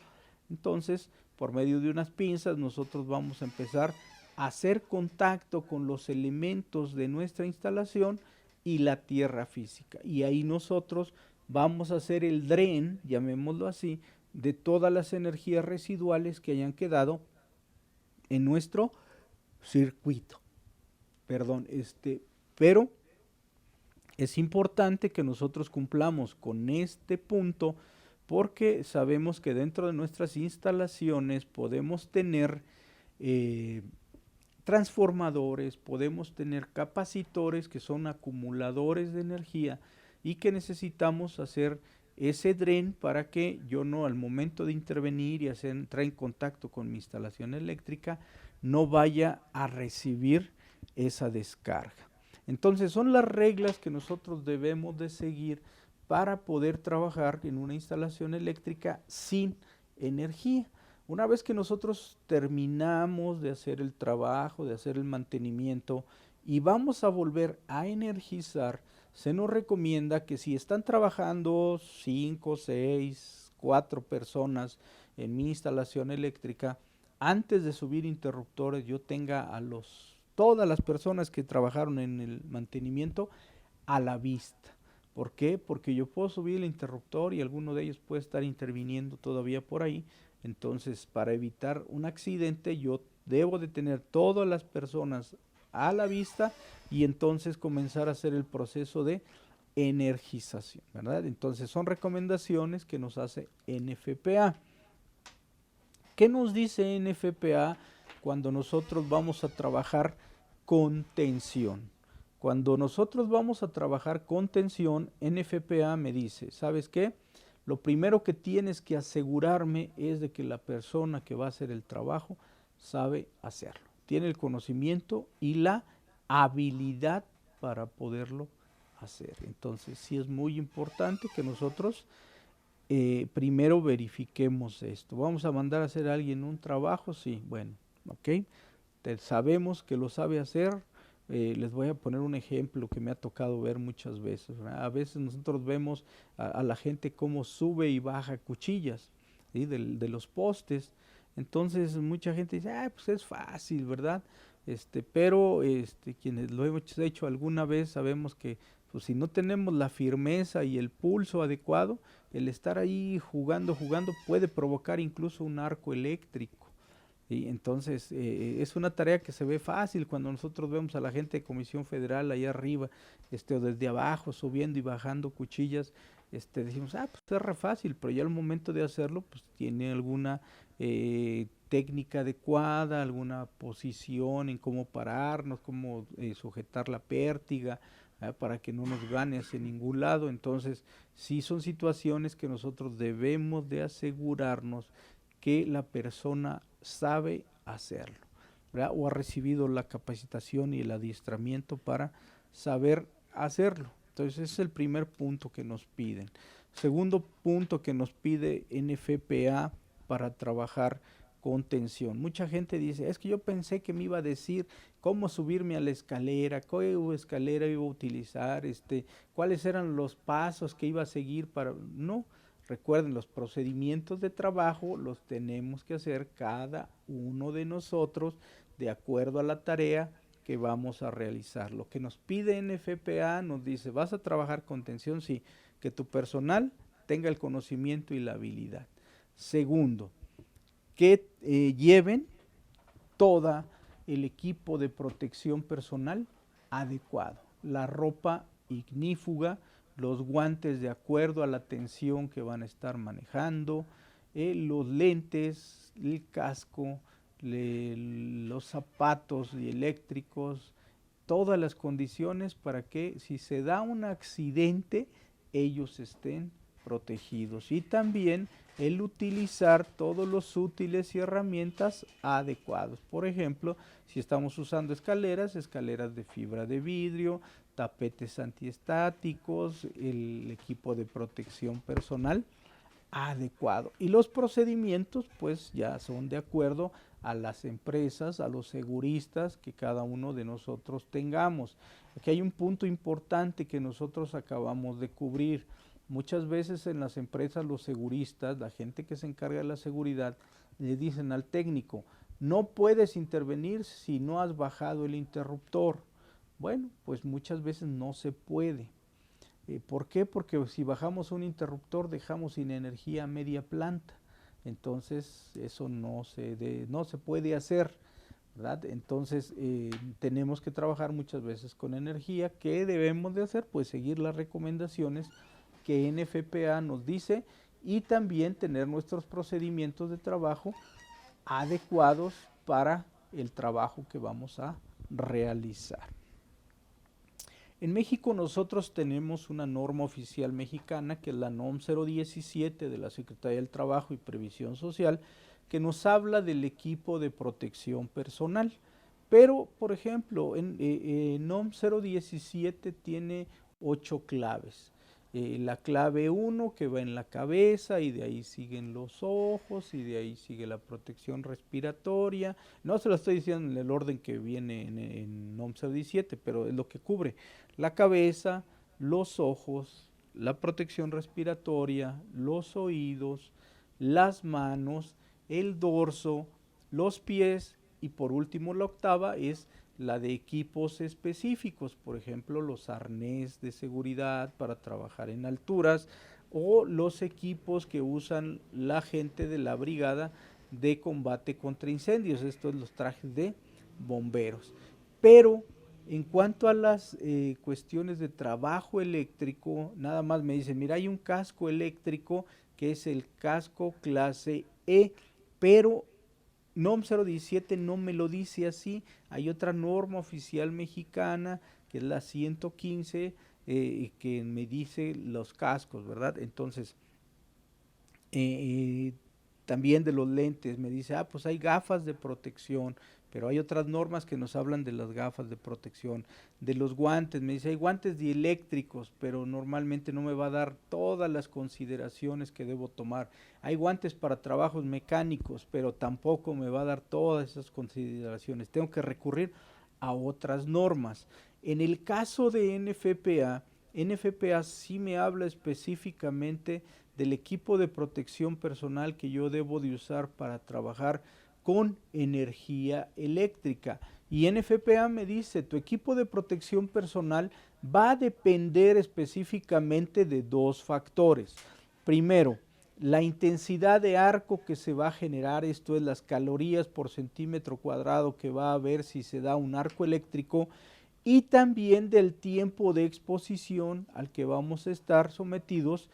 Entonces, por medio de unas pinzas, nosotros vamos a empezar a hacer contacto con los elementos de nuestra instalación y la tierra física. Y ahí nosotros vamos a hacer el dren, llamémoslo así, de todas las energías residuales que hayan quedado en nuestro circuito. Pero es importante que nosotros cumplamos con este punto, porque sabemos que dentro de nuestras instalaciones podemos tener transformadores, podemos tener capacitores que son acumuladores de energía, y que necesitamos hacer ese dren para que yo no, al momento de intervenir y entrar en contacto con mi instalación eléctrica, no vaya a recibir esa descarga. Entonces son las reglas que nosotros debemos de seguir para poder trabajar en una instalación eléctrica sin energía. Una vez que nosotros terminamos de hacer el trabajo, de hacer el mantenimiento y vamos a volver a energizar, se nos recomienda que si están trabajando 5, 6, 4 personas en mi instalación eléctrica, antes de subir interruptores yo tenga a todas las personas que trabajaron en el mantenimiento a la vista. ¿Por qué? Porque yo puedo subir el interruptor y alguno de ellos puede estar interviniendo todavía por ahí. Entonces, para evitar un accidente, yo debo de tener todas las personas a la vista y entonces comenzar a hacer el proceso de energización, ¿verdad? Entonces son recomendaciones que nos hace NFPA. ¿Qué nos dice NFPA cuando nosotros vamos a trabajar con tensión? Cuando nosotros vamos a trabajar con tensión, NFPA me dice, ¿sabes qué? Lo primero que tienes que asegurarme es de que la persona que va a hacer el trabajo sabe hacerlo. Tiene el conocimiento y la habilidad para poderlo hacer. Entonces sí es muy importante que nosotros primero verifiquemos esto. ¿Vamos a mandar a hacer a alguien un trabajo? Sí, bueno, ok. Sabemos que lo sabe hacer. Les voy a poner un ejemplo que me ha tocado ver muchas veces, ¿verdad? A veces nosotros vemos a la gente cómo sube y baja cuchillas, ¿sí? De los postes. Entonces mucha gente dice, ah, pues es fácil, ¿verdad? Pero quienes lo hemos hecho alguna vez sabemos que pues, si no tenemos la firmeza y el pulso adecuado, el estar ahí jugando puede provocar incluso un arco eléctrico. Y entonces es una tarea que se ve fácil cuando nosotros vemos a la gente de Comisión Federal allá arriba, o desde abajo, subiendo y bajando cuchillas, decimos, ah, pues es re fácil, pero ya al momento de hacerlo, pues tiene alguna técnica adecuada, alguna posición en cómo pararnos, cómo sujetar la pértiga, para que no nos gane hacia ningún lado. Entonces, sí son situaciones que nosotros debemos de asegurarnos que la persona sabe hacerlo, ¿verdad? O ha recibido la capacitación y el adiestramiento para saber hacerlo. Entonces ese es el primer punto que nos piden. Segundo punto que nos pide NFPA para trabajar con tensión. Mucha gente dice, es que yo pensé que me iba a decir cómo subirme a la escalera, qué escalera iba a utilizar, cuáles eran los pasos que iba a seguir para... No, recuerden, los procedimientos de trabajo los tenemos que hacer cada uno de nosotros de acuerdo a la tarea que vamos a realizar. Lo que nos pide NFPA nos dice, vas a trabajar con tensión, sí, que tu personal tenga el conocimiento y la habilidad. Segundo, que lleven todo el equipo de protección personal adecuado, la ropa ignífuga, los guantes de acuerdo a la tensión que van a estar manejando, los lentes, el casco, los zapatos eléctricos, todas las condiciones para que si se da un accidente ellos estén protegidos, y también el utilizar todos los útiles y herramientas adecuados. Por ejemplo, si estamos usando escaleras de fibra de vidrio, tapetes antiestáticos, el equipo de protección personal adecuado. Y los procedimientos pues ya son de acuerdo a las empresas, a los seguristas que cada uno de nosotros tengamos. Aquí hay un punto importante que nosotros acabamos de cubrir. Muchas veces en las empresas los seguristas, la gente que se encarga de la seguridad, le dicen al técnico, no puedes intervenir si no has bajado el interruptor. Bueno, pues muchas veces no se puede. ¿Por qué? Porque si bajamos un interruptor dejamos sin energía media planta. Entonces eso no se puede hacer, ¿verdad? Entonces tenemos que trabajar muchas veces con energía. ¿Qué debemos de hacer? Pues seguir las recomendaciones que NFPA nos dice y también tener nuestros procedimientos de trabajo adecuados para el trabajo que vamos a realizar. En México nosotros tenemos una norma oficial mexicana que es la NOM 017 de la Secretaría del Trabajo y Previsión Social, que nos habla del equipo de protección personal. Pero, por ejemplo, NOM 017 tiene 8 claves. La clave 1 que va en la cabeza y de ahí siguen los ojos y de ahí sigue la protección respiratoria. No se lo estoy diciendo en el orden que viene en NOM 017, pero es lo que cubre la cabeza, los ojos, la protección respiratoria, los oídos, las manos, el dorso, los pies y por último la octava es la de equipos específicos, por ejemplo los arnés de seguridad para trabajar en alturas o los equipos que usan la gente de la brigada de combate contra incendios, estos los trajes de bomberos. Pero En cuanto a las cuestiones de trabajo eléctrico, nada más me dicen, mira, hay un casco eléctrico que es el casco clase E, pero NOM 017 no me lo dice así. Hay otra norma oficial mexicana, que es la 115, que me dice los cascos, ¿verdad? Entonces, eh, también de los lentes, me dice, pues hay gafas de protección, pero hay otras normas que nos hablan de las gafas de protección. De los guantes, me dice, hay guantes dieléctricos, pero normalmente no me va a dar todas las consideraciones que debo tomar. Hay guantes para trabajos mecánicos, pero tampoco me va a dar todas esas consideraciones. Tengo que recurrir a otras normas. En el caso de NFPA sí me habla específicamente del equipo de protección personal que yo debo de usar para trabajar con energía eléctrica. Y NFPA me dice, tu equipo de protección personal va a depender específicamente de dos factores. Primero, la intensidad de arco que se va a generar, esto es las calorías por centímetro cuadrado que va a haber si se da un arco eléctrico, y también del tiempo de exposición al que vamos a estar sometidos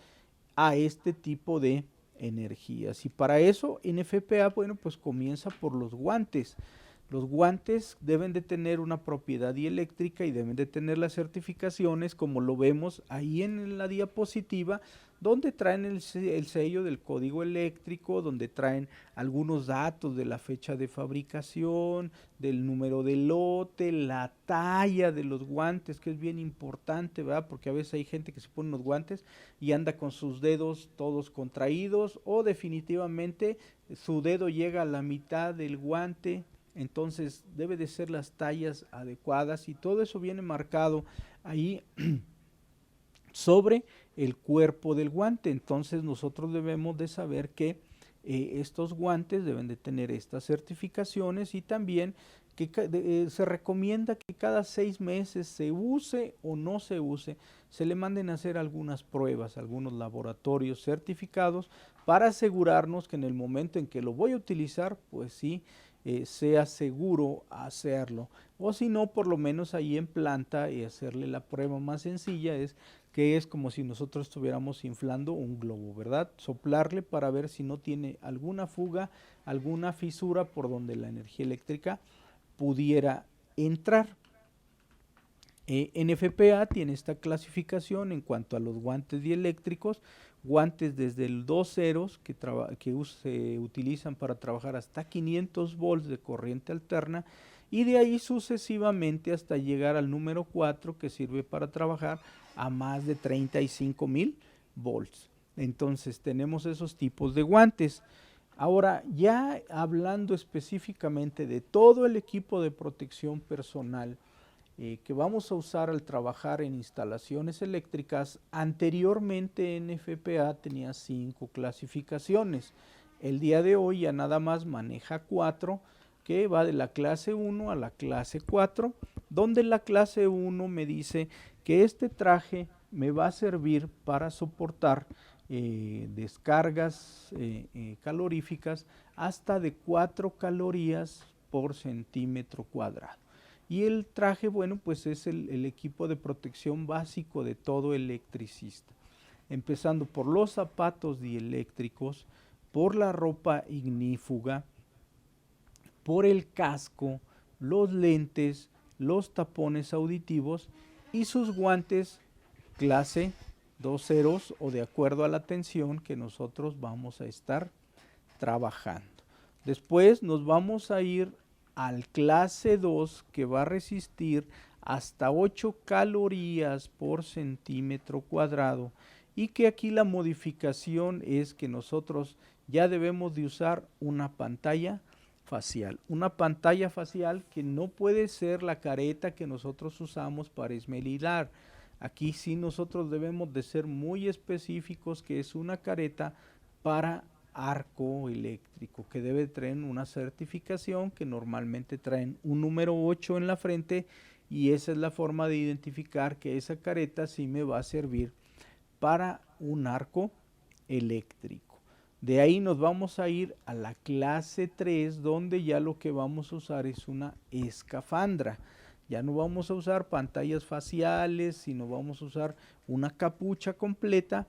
a este tipo de energías. Y para eso NFPA, bueno, pues comienza por los guantes. Los guantes deben de tener una propiedad dieléctrica y deben de tener las certificaciones, como lo vemos ahí en la diapositiva, donde traen el sello del código eléctrico, donde traen algunos datos de la fecha de fabricación, del número de lote, la talla de los guantes, que es bien importante, ¿verdad? Porque a veces hay gente que se pone unos guantes y anda con sus dedos todos contraídos, o definitivamente su dedo llega a la mitad del guante. Entonces debe de ser las tallas adecuadas, y todo eso viene marcado ahí sobre el cuerpo del guante. Entonces nosotros debemos de saber que estos guantes deben de tener estas certificaciones, y también que se recomienda que cada 6 meses, se use o no se use, se le manden a hacer algunas pruebas, algunos laboratorios certificados, para asegurarnos que en el momento en que lo voy a utilizar, pues sí, sea seguro hacerlo. O si no, por lo menos ahí en planta, y hacerle la prueba más sencilla es que es como si nosotros estuviéramos inflando un globo, ¿verdad? Soplarle para ver si no tiene alguna fuga, alguna fisura por donde la energía eléctrica pudiera entrar. NFPA tiene esta clasificación en cuanto a los guantes dieléctricos, guantes desde el 2 ceros que se utilizan para trabajar hasta 500 volts de corriente alterna, y de ahí sucesivamente hasta llegar al número 4, que sirve para trabajar a más de 35,000 volts. Entonces tenemos esos tipos de guantes. Ahora, ya hablando específicamente de todo el equipo de protección personal que vamos a usar al trabajar en instalaciones eléctricas, anteriormente NFPA tenía 5 clasificaciones. El día de hoy ya nada más maneja 4, que va de la clase 1 a la clase 4, donde la clase 1 me dice que este traje me va a servir para soportar descargas caloríficas hasta de 4 calorías por centímetro cuadrado. Y el traje, bueno, pues es el equipo de protección básico de todo electricista, empezando por los zapatos dieléctricos, por la ropa ignífuga, por el casco, los lentes, los tapones auditivos y sus guantes clase 2 ceros, o de acuerdo a la tensión que nosotros vamos a estar trabajando. Después nos vamos a ir al clase 2, que va a resistir hasta 8 calorías por centímetro cuadrado, y que aquí la modificación es que nosotros ya debemos de usar una pantalla facial que no puede ser la careta que nosotros usamos para esmerilar. Aquí sí nosotros debemos de ser muy específicos, que es una careta para arco eléctrico, que debe traer una certificación, que normalmente traen un número 8 en la frente, y esa es la forma de identificar que esa careta sí me va a servir para un arco eléctrico. De ahí nos vamos a ir a la clase 3, donde ya lo que vamos a usar es una escafandra. Ya no vamos a usar pantallas faciales, sino vamos a usar una capucha completa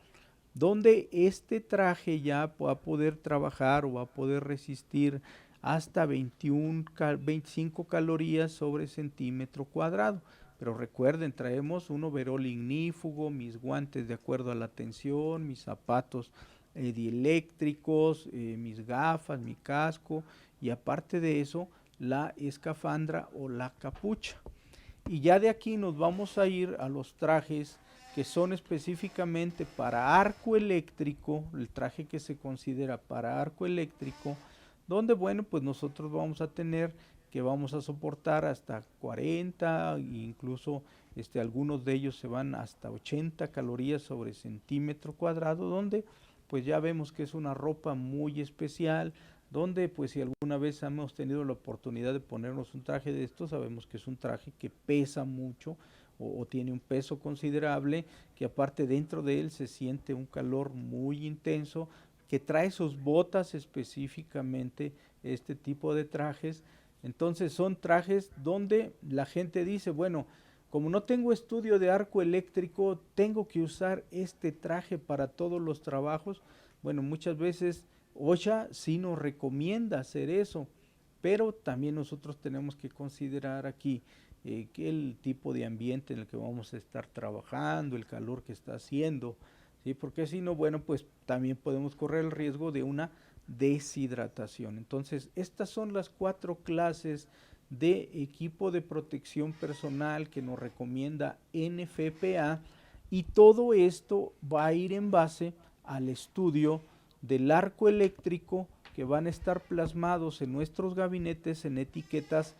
donde este traje ya va a poder trabajar o va a poder resistir hasta 25 calorías sobre centímetro cuadrado. Pero recuerden, traemos un overol ignífugo, mis guantes de acuerdo a la tensión, mis zapatos dieléctricos, mis gafas, mi casco y aparte de eso, la escafandra o la capucha. Y ya de aquí nos vamos a ir a los trajes que son específicamente para arco eléctrico, el traje que se considera para arco eléctrico, donde bueno, pues nosotros vamos a tener que vamos a soportar hasta 40, incluso algunos de ellos se van hasta 80 calorías sobre centímetro cuadrado, donde pues ya vemos que es una ropa muy especial, donde pues si alguna vez hemos tenido la oportunidad de ponernos un traje de estos, sabemos que es un traje que pesa mucho o tiene un peso considerable, que aparte dentro de él se siente un calor muy intenso, que trae sus botas específicamente, este tipo de trajes. Entonces son trajes donde la gente dice, bueno, como no tengo estudio de arco eléctrico, tengo que usar este traje para todos los trabajos. Bueno, muchas veces OSHA sí nos recomienda hacer eso, pero también nosotros tenemos que considerar aquí que el tipo de ambiente en el que vamos a estar trabajando, el calor que está haciendo, ¿sí? Porque si no, bueno, pues también podemos correr el riesgo de una deshidratación. Entonces, estas son las 4 clases de equipo de protección personal que nos recomienda NFPA, y todo esto va a ir en base al estudio del arco eléctrico que van a estar plasmados en nuestros gabinetes en etiquetas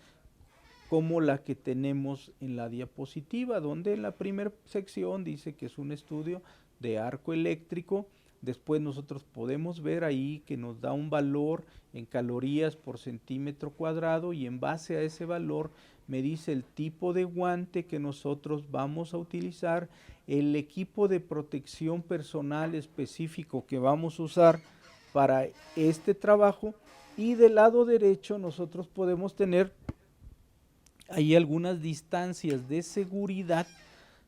como la que tenemos en la diapositiva, donde en la primera sección dice que es un estudio de arco eléctrico. Después nosotros podemos ver ahí que nos da un valor en calorías por centímetro cuadrado, y en base a ese valor me dice el tipo de guante que nosotros vamos a utilizar, el equipo de protección personal específico que vamos a usar para este trabajo, y del lado derecho nosotros podemos tener ahí algunas distancias de seguridad,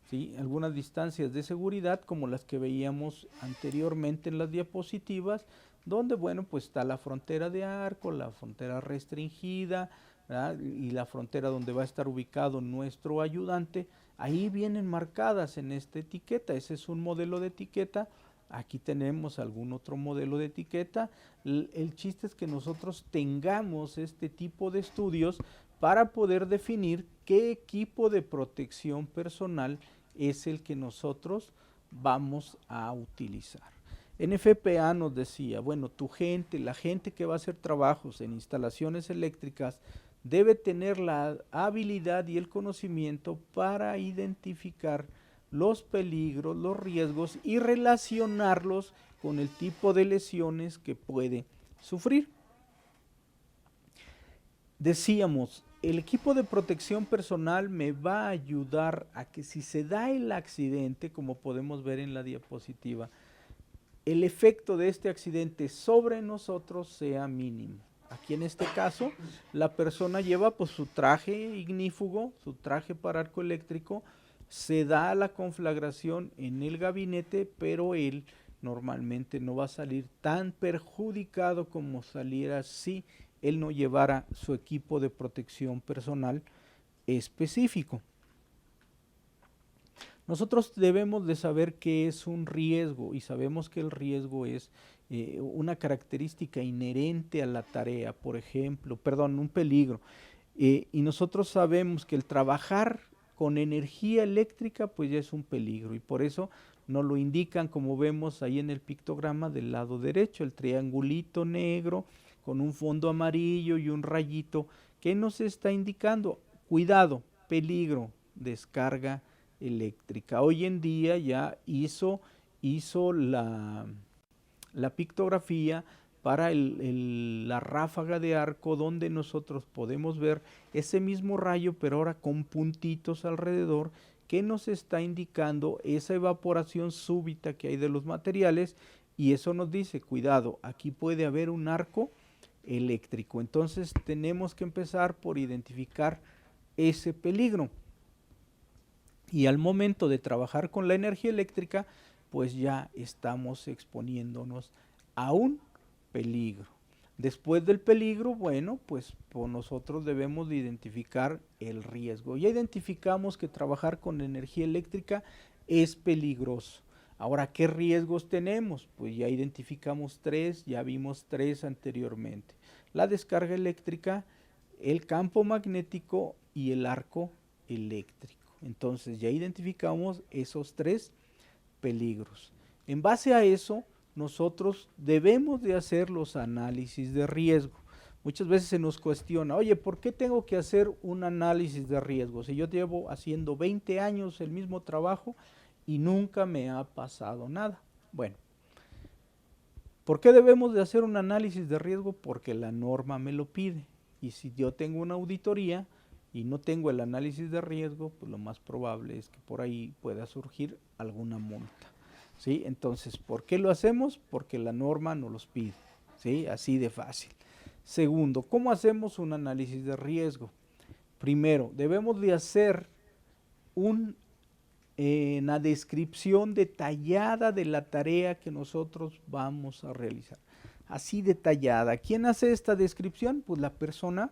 ¿sí? Algunas distancias de seguridad como las que veíamos anteriormente en las diapositivas, donde bueno, pues está la frontera de arco, la frontera restringida, ¿verdad? Y la frontera donde va a estar ubicado nuestro ayudante. Ahí vienen marcadas en esta etiqueta. Ese es un modelo de etiqueta. Aquí tenemos algún otro modelo de etiqueta. El chiste es que nosotros tengamos este tipo de estudios para poder definir qué equipo de protección personal es el que nosotros vamos a utilizar. NFPA nos decía, bueno, la gente que va a hacer trabajos en instalaciones eléctricas debe tener la habilidad y el conocimiento para identificar los peligros, los riesgos y relacionarlos con el tipo de lesiones que puede sufrir. Decíamos, el equipo de protección personal me va a ayudar a que si se da el accidente, como podemos ver en la diapositiva, el efecto de este accidente sobre nosotros sea mínimo. Aquí en este caso, la persona lleva pues su traje ignífugo, su traje para arco eléctrico, se da la conflagración en el gabinete, pero él normalmente no va a salir tan perjudicado como saliera si él no llevara su equipo de protección personal específico. Nosotros debemos de saber qué es un riesgo, y sabemos que el riesgo es una característica inherente a la tarea, por ejemplo, un peligro. Y nosotros sabemos que el trabajar con energía eléctrica pues ya es un peligro, y por eso nos lo indican, como vemos ahí en el pictograma del lado derecho, el triangulito negro con un fondo amarillo y un rayito que nos está indicando, cuidado, peligro, descarga eléctrica. Hoy en día ya hizo la pictografía para la ráfaga de arco, donde nosotros podemos ver ese mismo rayo, pero ahora con puntitos alrededor, que nos está indicando esa evaporación súbita que hay de los materiales, y eso nos dice, cuidado, aquí puede haber un arco eléctrico. Entonces tenemos que empezar por identificar ese peligro. Y al momento de trabajar con la energía eléctrica, pues ya estamos exponiéndonos a un peligro. Después del peligro, bueno, pues nosotros debemos de identificar el riesgo. Ya identificamos que trabajar con energía eléctrica es peligroso. Ahora, ¿qué riesgos tenemos? Pues ya identificamos tres, ya vimos tres anteriormente. La descarga eléctrica, el campo magnético y el arco eléctrico. Entonces ya identificamos esos tres peligros. En base a eso, nosotros debemos de hacer los análisis de riesgo. Muchas veces se nos cuestiona, oye, ¿por qué tengo que hacer un análisis de riesgo? Si yo llevo haciendo 20 años el mismo trabajo y nunca me ha pasado nada. Bueno, ¿por qué debemos de hacer un análisis de riesgo? Porque la norma me lo pide. Y si yo tengo una auditoría y no tengo el análisis de riesgo, pues lo más probable es que por ahí pueda surgir alguna multa. ¿Sí? Entonces, ¿por qué lo hacemos? Porque la norma nos los pide. ¿Sí? Así de fácil. Segundo, ¿cómo hacemos un análisis de riesgo? Primero, debemos de hacer una descripción detallada de la tarea que nosotros vamos a realizar. Así detallada. ¿Quién hace esta descripción? Pues la persona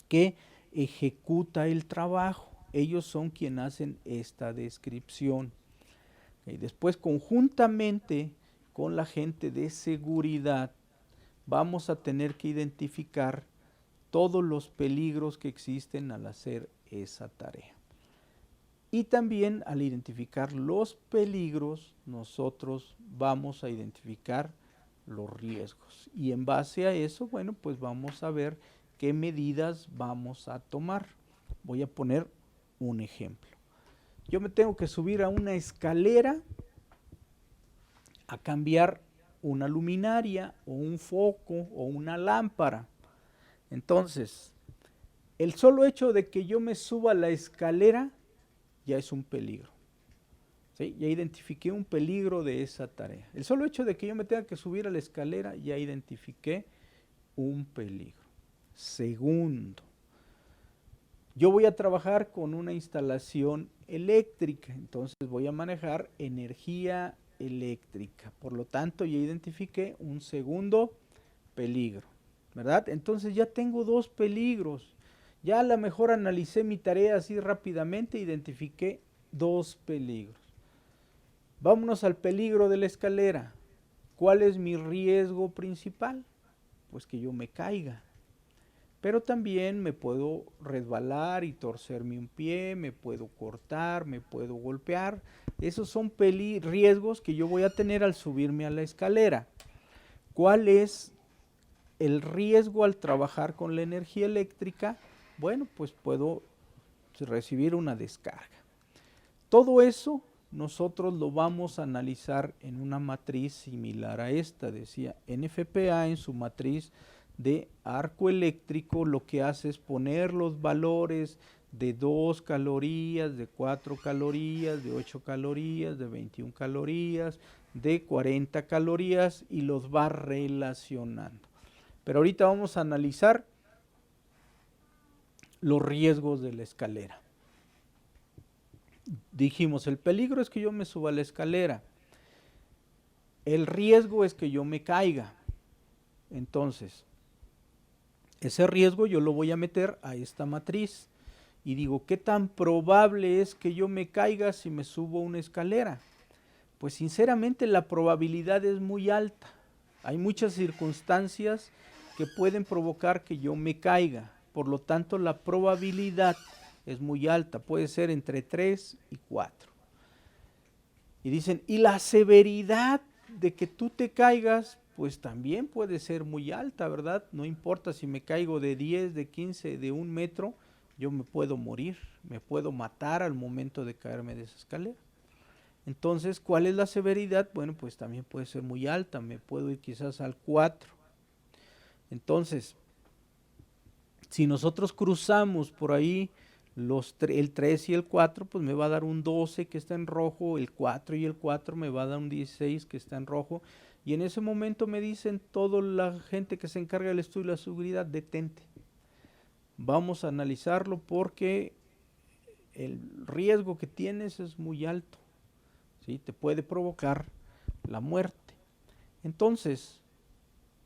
que ejecuta el trabajo. Ellos son quienes hacen esta descripción. Y después, conjuntamente con la gente de seguridad, vamos a tener que identificar todos los peligros que existen al hacer esa tarea. Y también al identificar los peligros, nosotros vamos a identificar los riesgos. Y en base a eso, bueno, pues vamos a ver qué medidas vamos a tomar. Voy a poner un ejemplo. Yo me tengo que subir a una escalera a cambiar una luminaria o un foco o una lámpara. Entonces, el solo hecho de que yo me suba a la escalera ya es un peligro. ¿Sí? Ya identifiqué un peligro de esa tarea. El solo hecho de que yo me tenga que subir a la escalera ya identifiqué un peligro. Segundo, yo voy a trabajar con una instalación eléctrica, entonces voy a manejar energía eléctrica. Por lo tanto, ya identifiqué un segundo peligro, ¿verdad? Entonces ya tengo dos peligros. Ya a lo mejor analicé mi tarea así rápidamente, identifiqué dos peligros. Vámonos al peligro de la escalera. ¿Cuál es mi riesgo principal? Pues que yo me caiga. Pero también me puedo resbalar y torcerme un pie, me puedo cortar, me puedo golpear. Esos son riesgos que yo voy a tener al subirme a la escalera. ¿Cuál es el riesgo al trabajar con la energía eléctrica? Bueno, pues puedo recibir una descarga. Todo eso nosotros lo vamos a analizar en una matriz similar a esta. Decía, NFPA en su matriz de arco eléctrico lo que hace es poner los valores de 2 calorías, de 4 calorías, de 8 calorías, de 21 calorías, de 40 calorías y los va relacionando. Pero ahorita vamos a analizar los riesgos de la escalera. Dijimos, el peligro es que yo me suba a la escalera. El riesgo es que yo me caiga. Entonces, ese riesgo yo lo voy a meter a esta matriz. Y digo, ¿qué tan probable es que yo me caiga si me subo a una escalera? Pues sinceramente la probabilidad es muy alta. Hay muchas circunstancias que pueden provocar que yo me caiga. Por lo tanto, la probabilidad es muy alta. Puede ser entre 3 y 4. Y dicen, ¿y la severidad de que tú te caigas? Pues también puede ser muy alta, ¿verdad? No importa si me caigo de 10, de 15, de 1 metro, yo me puedo morir, me puedo matar al momento de caerme de esa escalera. Entonces, ¿cuál es la severidad? Bueno, pues también puede ser muy alta, me puedo ir quizás al 4. Entonces, si nosotros cruzamos por ahí el 3 y el 4, pues me va a dar un 12 que está en rojo, el 4 y el 4 me va a dar un 16 que está en rojo, y en ese momento me dicen toda la gente que se encarga del estudio de la seguridad, detente. vamos a analizarlo porque el riesgo que tienes es muy alto, ¿sí? Te puede provocar la muerte. Entonces,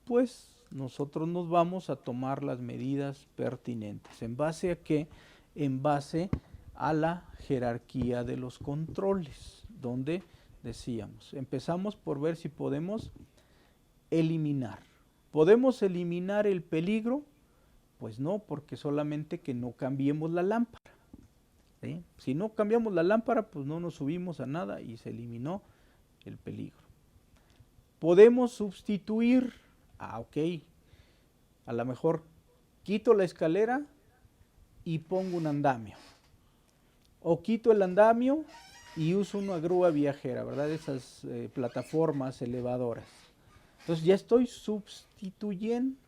pues nosotros nos vamos a tomar las medidas pertinentes. ¿En base a qué? En base a la jerarquía de los controles, donde decíamos, empezamos por ver si podemos eliminar. ¿Podemos eliminar el peligro? Pues no, porque solamente que no cambiemos la lámpara. ¿Sí? Si no cambiamos la lámpara, pues no nos subimos a nada y se eliminó el peligro. Podemos sustituir, ok, a lo mejor quito la escalera y pongo un andamio. O quito el andamio y uso una grúa viajera, ¿verdad? Esas plataformas elevadoras. Entonces ya estoy sustituyendo.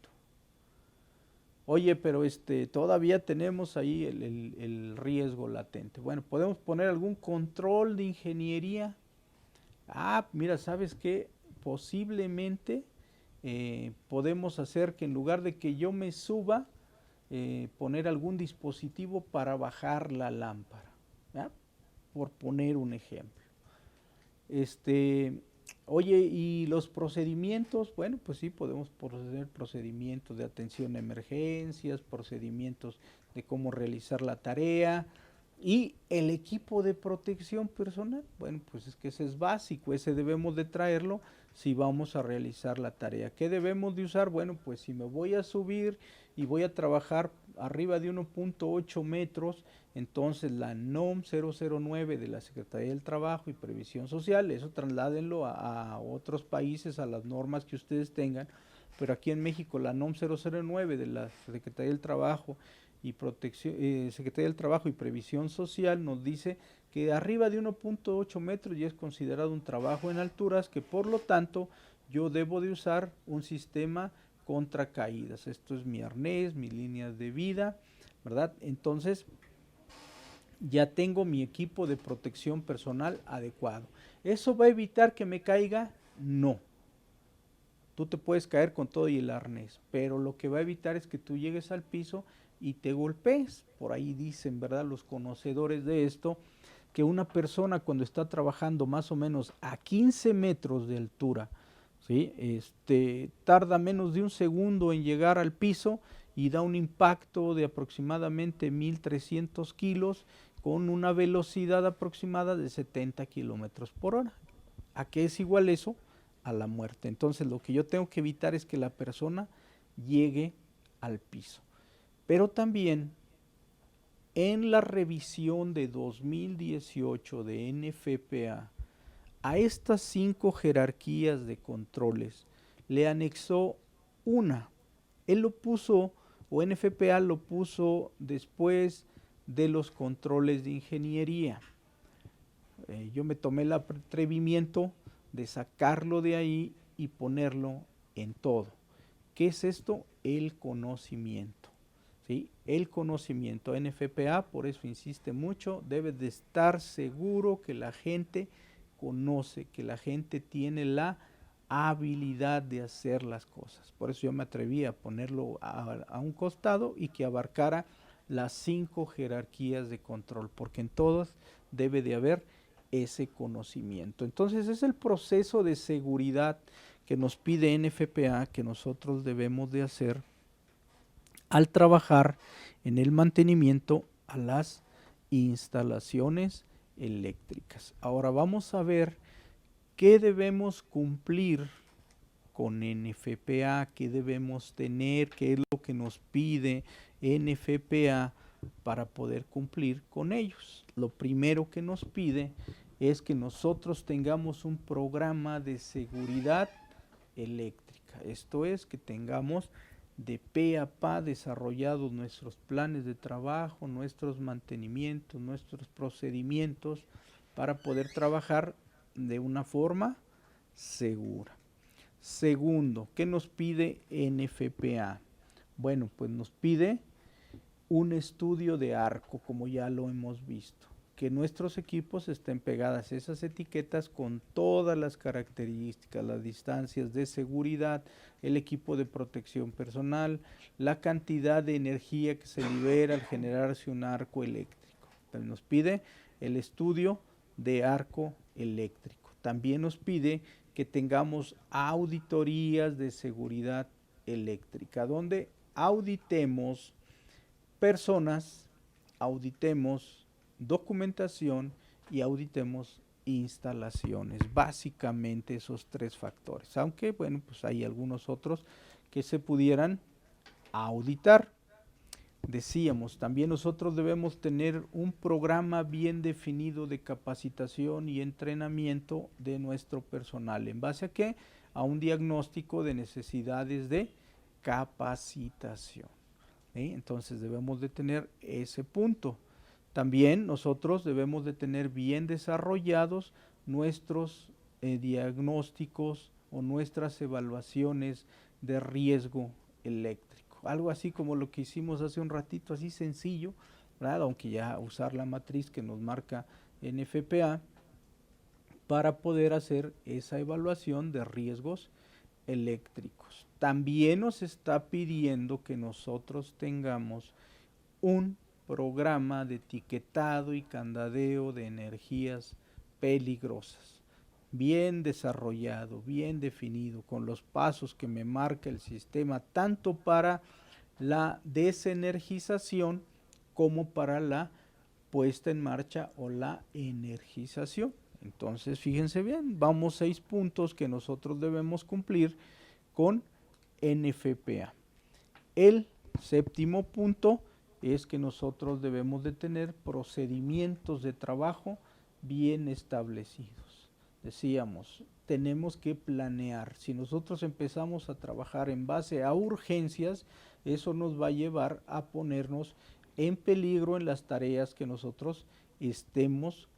Oye, pero todavía tenemos ahí el riesgo latente. Bueno, podemos poner algún control de ingeniería. Mira, ¿sabes qué? Posiblemente podemos hacer que en lugar de que yo me suba, poner algún dispositivo para bajar la lámpara, ¿verdad? Por poner un ejemplo. Oye, ¿y los procedimientos? Bueno, pues sí, podemos proceder procedimientos de atención a emergencias, procedimientos de cómo realizar la tarea. Y el equipo de protección personal, bueno, pues es que ese es básico, ese debemos de traerlo si vamos a realizar la tarea. ¿Qué debemos de usar? Bueno, pues si me voy a subir y voy a trabajar arriba de 1.8 metros, entonces la NOM 009 de la Secretaría del Trabajo y Previsión Social, eso trasládenlo a otros países, a las normas que ustedes tengan, pero aquí en México la NOM 009 de la Secretaría del Trabajo y Secretaría del Trabajo y Previsión Social nos dice que arriba de 1.8 metros ya es considerado un trabajo en alturas, que por lo tanto yo debo de usar un sistema contra caídas. Esto es mi arnés, mis líneas de vida, ¿verdad? Entonces ya tengo mi equipo de protección personal adecuado. ¿Eso va a evitar que me caiga? No. Tú te puedes caer con todo y el arnés, pero lo que va a evitar es que tú llegues al piso y te golpees. Por ahí dicen, ¿verdad?, los conocedores de esto, que una persona cuando está trabajando más o menos a 15 metros de altura, ¿sí?, tarda menos de un segundo en llegar al piso y da un impacto de aproximadamente 1.300 kilos con una velocidad aproximada de 70 kilómetros por hora. ¿A qué es igual eso? A la muerte. Entonces lo que yo tengo que evitar es que la persona llegue al piso. Pero también en la revisión de 2018 de NFPA, a estas 5 jerarquías de controles le anexó una. Él lo puso, o NFPA lo puso después de los controles de ingeniería. Yo me tomé el atrevimiento de sacarlo de ahí y ponerlo en todo. ¿Qué es esto? El conocimiento. ¿Sí? El conocimiento. NFPA, por eso insiste mucho, debe de estar seguro que la gente conoce, que la gente tiene la habilidad de hacer las cosas. Por eso yo me atreví a ponerlo a un costado y que abarcara las 5 jerarquías de control, porque en todas debe de haber ese conocimiento. Entonces es el proceso de seguridad que nos pide NFPA que nosotros debemos de hacer al trabajar en el mantenimiento a las instalaciones eléctricas. Ahora vamos a ver qué debemos cumplir con NFPA, qué debemos tener, qué es lo que nos pide NFPA para poder cumplir con ellos. Lo primero que nos pide es que nosotros tengamos un programa de seguridad eléctrica. Esto es, que tengamos de pe a pa desarrollados nuestros planes de trabajo, nuestros mantenimientos, nuestros procedimientos para poder trabajar de una forma segura. Segundo, ¿qué nos pide NFPA? Bueno, pues nos pide un estudio de arco, como ya lo hemos visto. que nuestros equipos estén pegadas esas etiquetas con todas las características, las distancias de seguridad, el equipo de protección personal, la cantidad de energía que se libera al generarse un arco eléctrico. También nos pide el estudio de arco eléctrico. También nos pide que tengamos auditorías de seguridad eléctrica, donde auditemos personas, auditemos documentación y auditemos instalaciones. Básicamente esos tres factores, aunque bueno, pues hay algunos otros que se pudieran auditar. Decíamos, también nosotros debemos tener un programa bien definido de capacitación y entrenamiento de nuestro personal. ¿En base a qué? A un diagnóstico de necesidades de capacitación. Entonces debemos de tener ese punto. También nosotros debemos de tener bien desarrollados nuestros diagnósticos o nuestras evaluaciones de riesgo eléctrico. Algo así como lo que hicimos hace un ratito, así sencillo, ¿verdad? Aunque ya usar la matriz que nos marca NFPA para poder hacer esa evaluación de riesgos eléctricos. También nos está pidiendo que nosotros tengamos un programa de etiquetado y candadeo de energías peligrosas, bien desarrollado, bien definido, con los pasos que me marca el sistema, tanto para la desenergización como para la puesta en marcha o la energización. Entonces, fíjense bien, vamos 6 puntos que nosotros debemos cumplir con NFPA. El séptimo punto es que nosotros debemos de tener procedimientos de trabajo bien establecidos. Decíamos, tenemos que planear. Si nosotros empezamos a trabajar en base a urgencias, eso nos va a llevar a ponernos en peligro en las tareas que nosotros estemos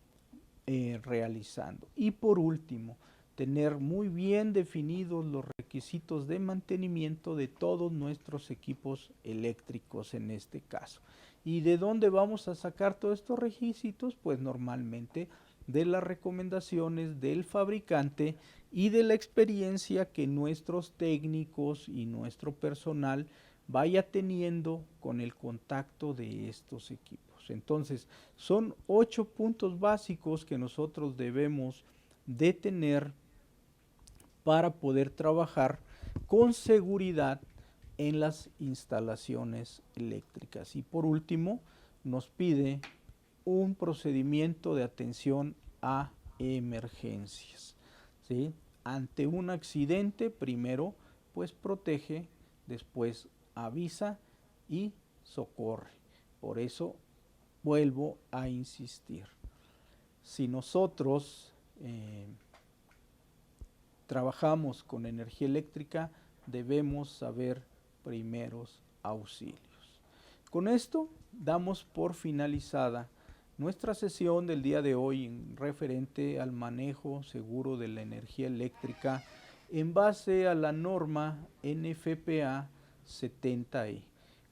realizando. Y por último, tener muy bien definidos los requisitos de mantenimiento de todos nuestros equipos eléctricos en este caso. ¿Y de dónde vamos a sacar todos estos requisitos? Pues normalmente de las recomendaciones del fabricante y de la experiencia que nuestros técnicos y nuestro personal vaya teniendo con el contacto de estos equipos. Entonces, son 8 puntos básicos que nosotros debemos de tener para poder trabajar con seguridad en las instalaciones eléctricas. Y por último, nos pide un procedimiento de atención a emergencias, ¿sí? Ante un accidente, primero, pues protege, después avisa y socorre. Por eso vuelvo a insistir. Si nosotros trabajamos con energía eléctrica, debemos saber primeros auxilios. Con esto damos por finalizada nuestra sesión del día de hoy en referente al manejo seguro de la energía eléctrica en base a la norma NFPA 70E.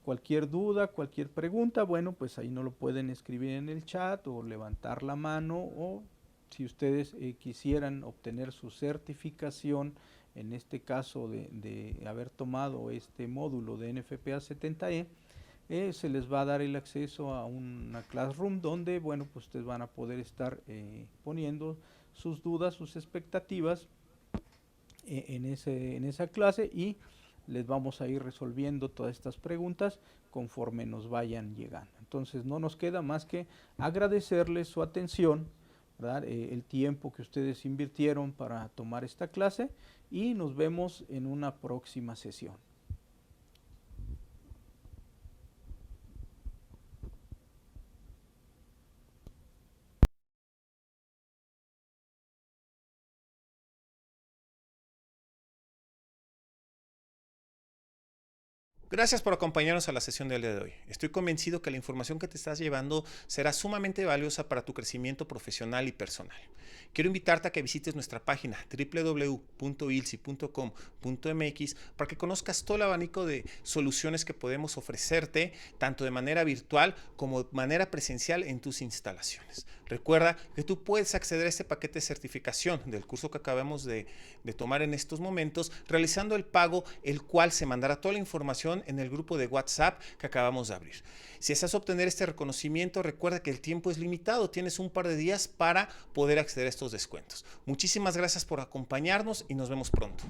Cualquier duda, cualquier pregunta, bueno, pues ahí no lo pueden escribir en el chat o levantar la mano, o si ustedes quisieran obtener su certificación, en este caso de haber tomado este módulo de NFPA 70E, se les va a dar el acceso a una classroom donde, bueno, pues ustedes van a poder estar poniendo sus dudas, sus expectativas en esa clase, y les vamos a ir resolviendo todas estas preguntas conforme nos vayan llegando. Entonces no nos queda más que agradecerles su atención, ¿verdad? El tiempo que ustedes invirtieron para tomar esta clase, y nos vemos en una próxima sesión. Gracias por acompañarnos a la sesión del día de hoy. Estoy convencido que la información que te estás llevando será sumamente valiosa para tu crecimiento profesional y personal. Quiero invitarte a que visites nuestra página www.ilsi.com.mx para que conozcas todo el abanico de soluciones que podemos ofrecerte, tanto de manera virtual como de manera presencial en tus instalaciones. Recuerda que tú puedes acceder a este paquete de certificación del curso que acabamos de tomar en estos momentos, realizando el pago, el cual se mandará toda la información en el grupo de WhatsApp que acabamos de abrir. Si deseas obtener este reconocimiento, recuerda que el tiempo es limitado, tienes un par de días para poder acceder a estos descuentos. Muchísimas gracias por acompañarnos y nos vemos pronto.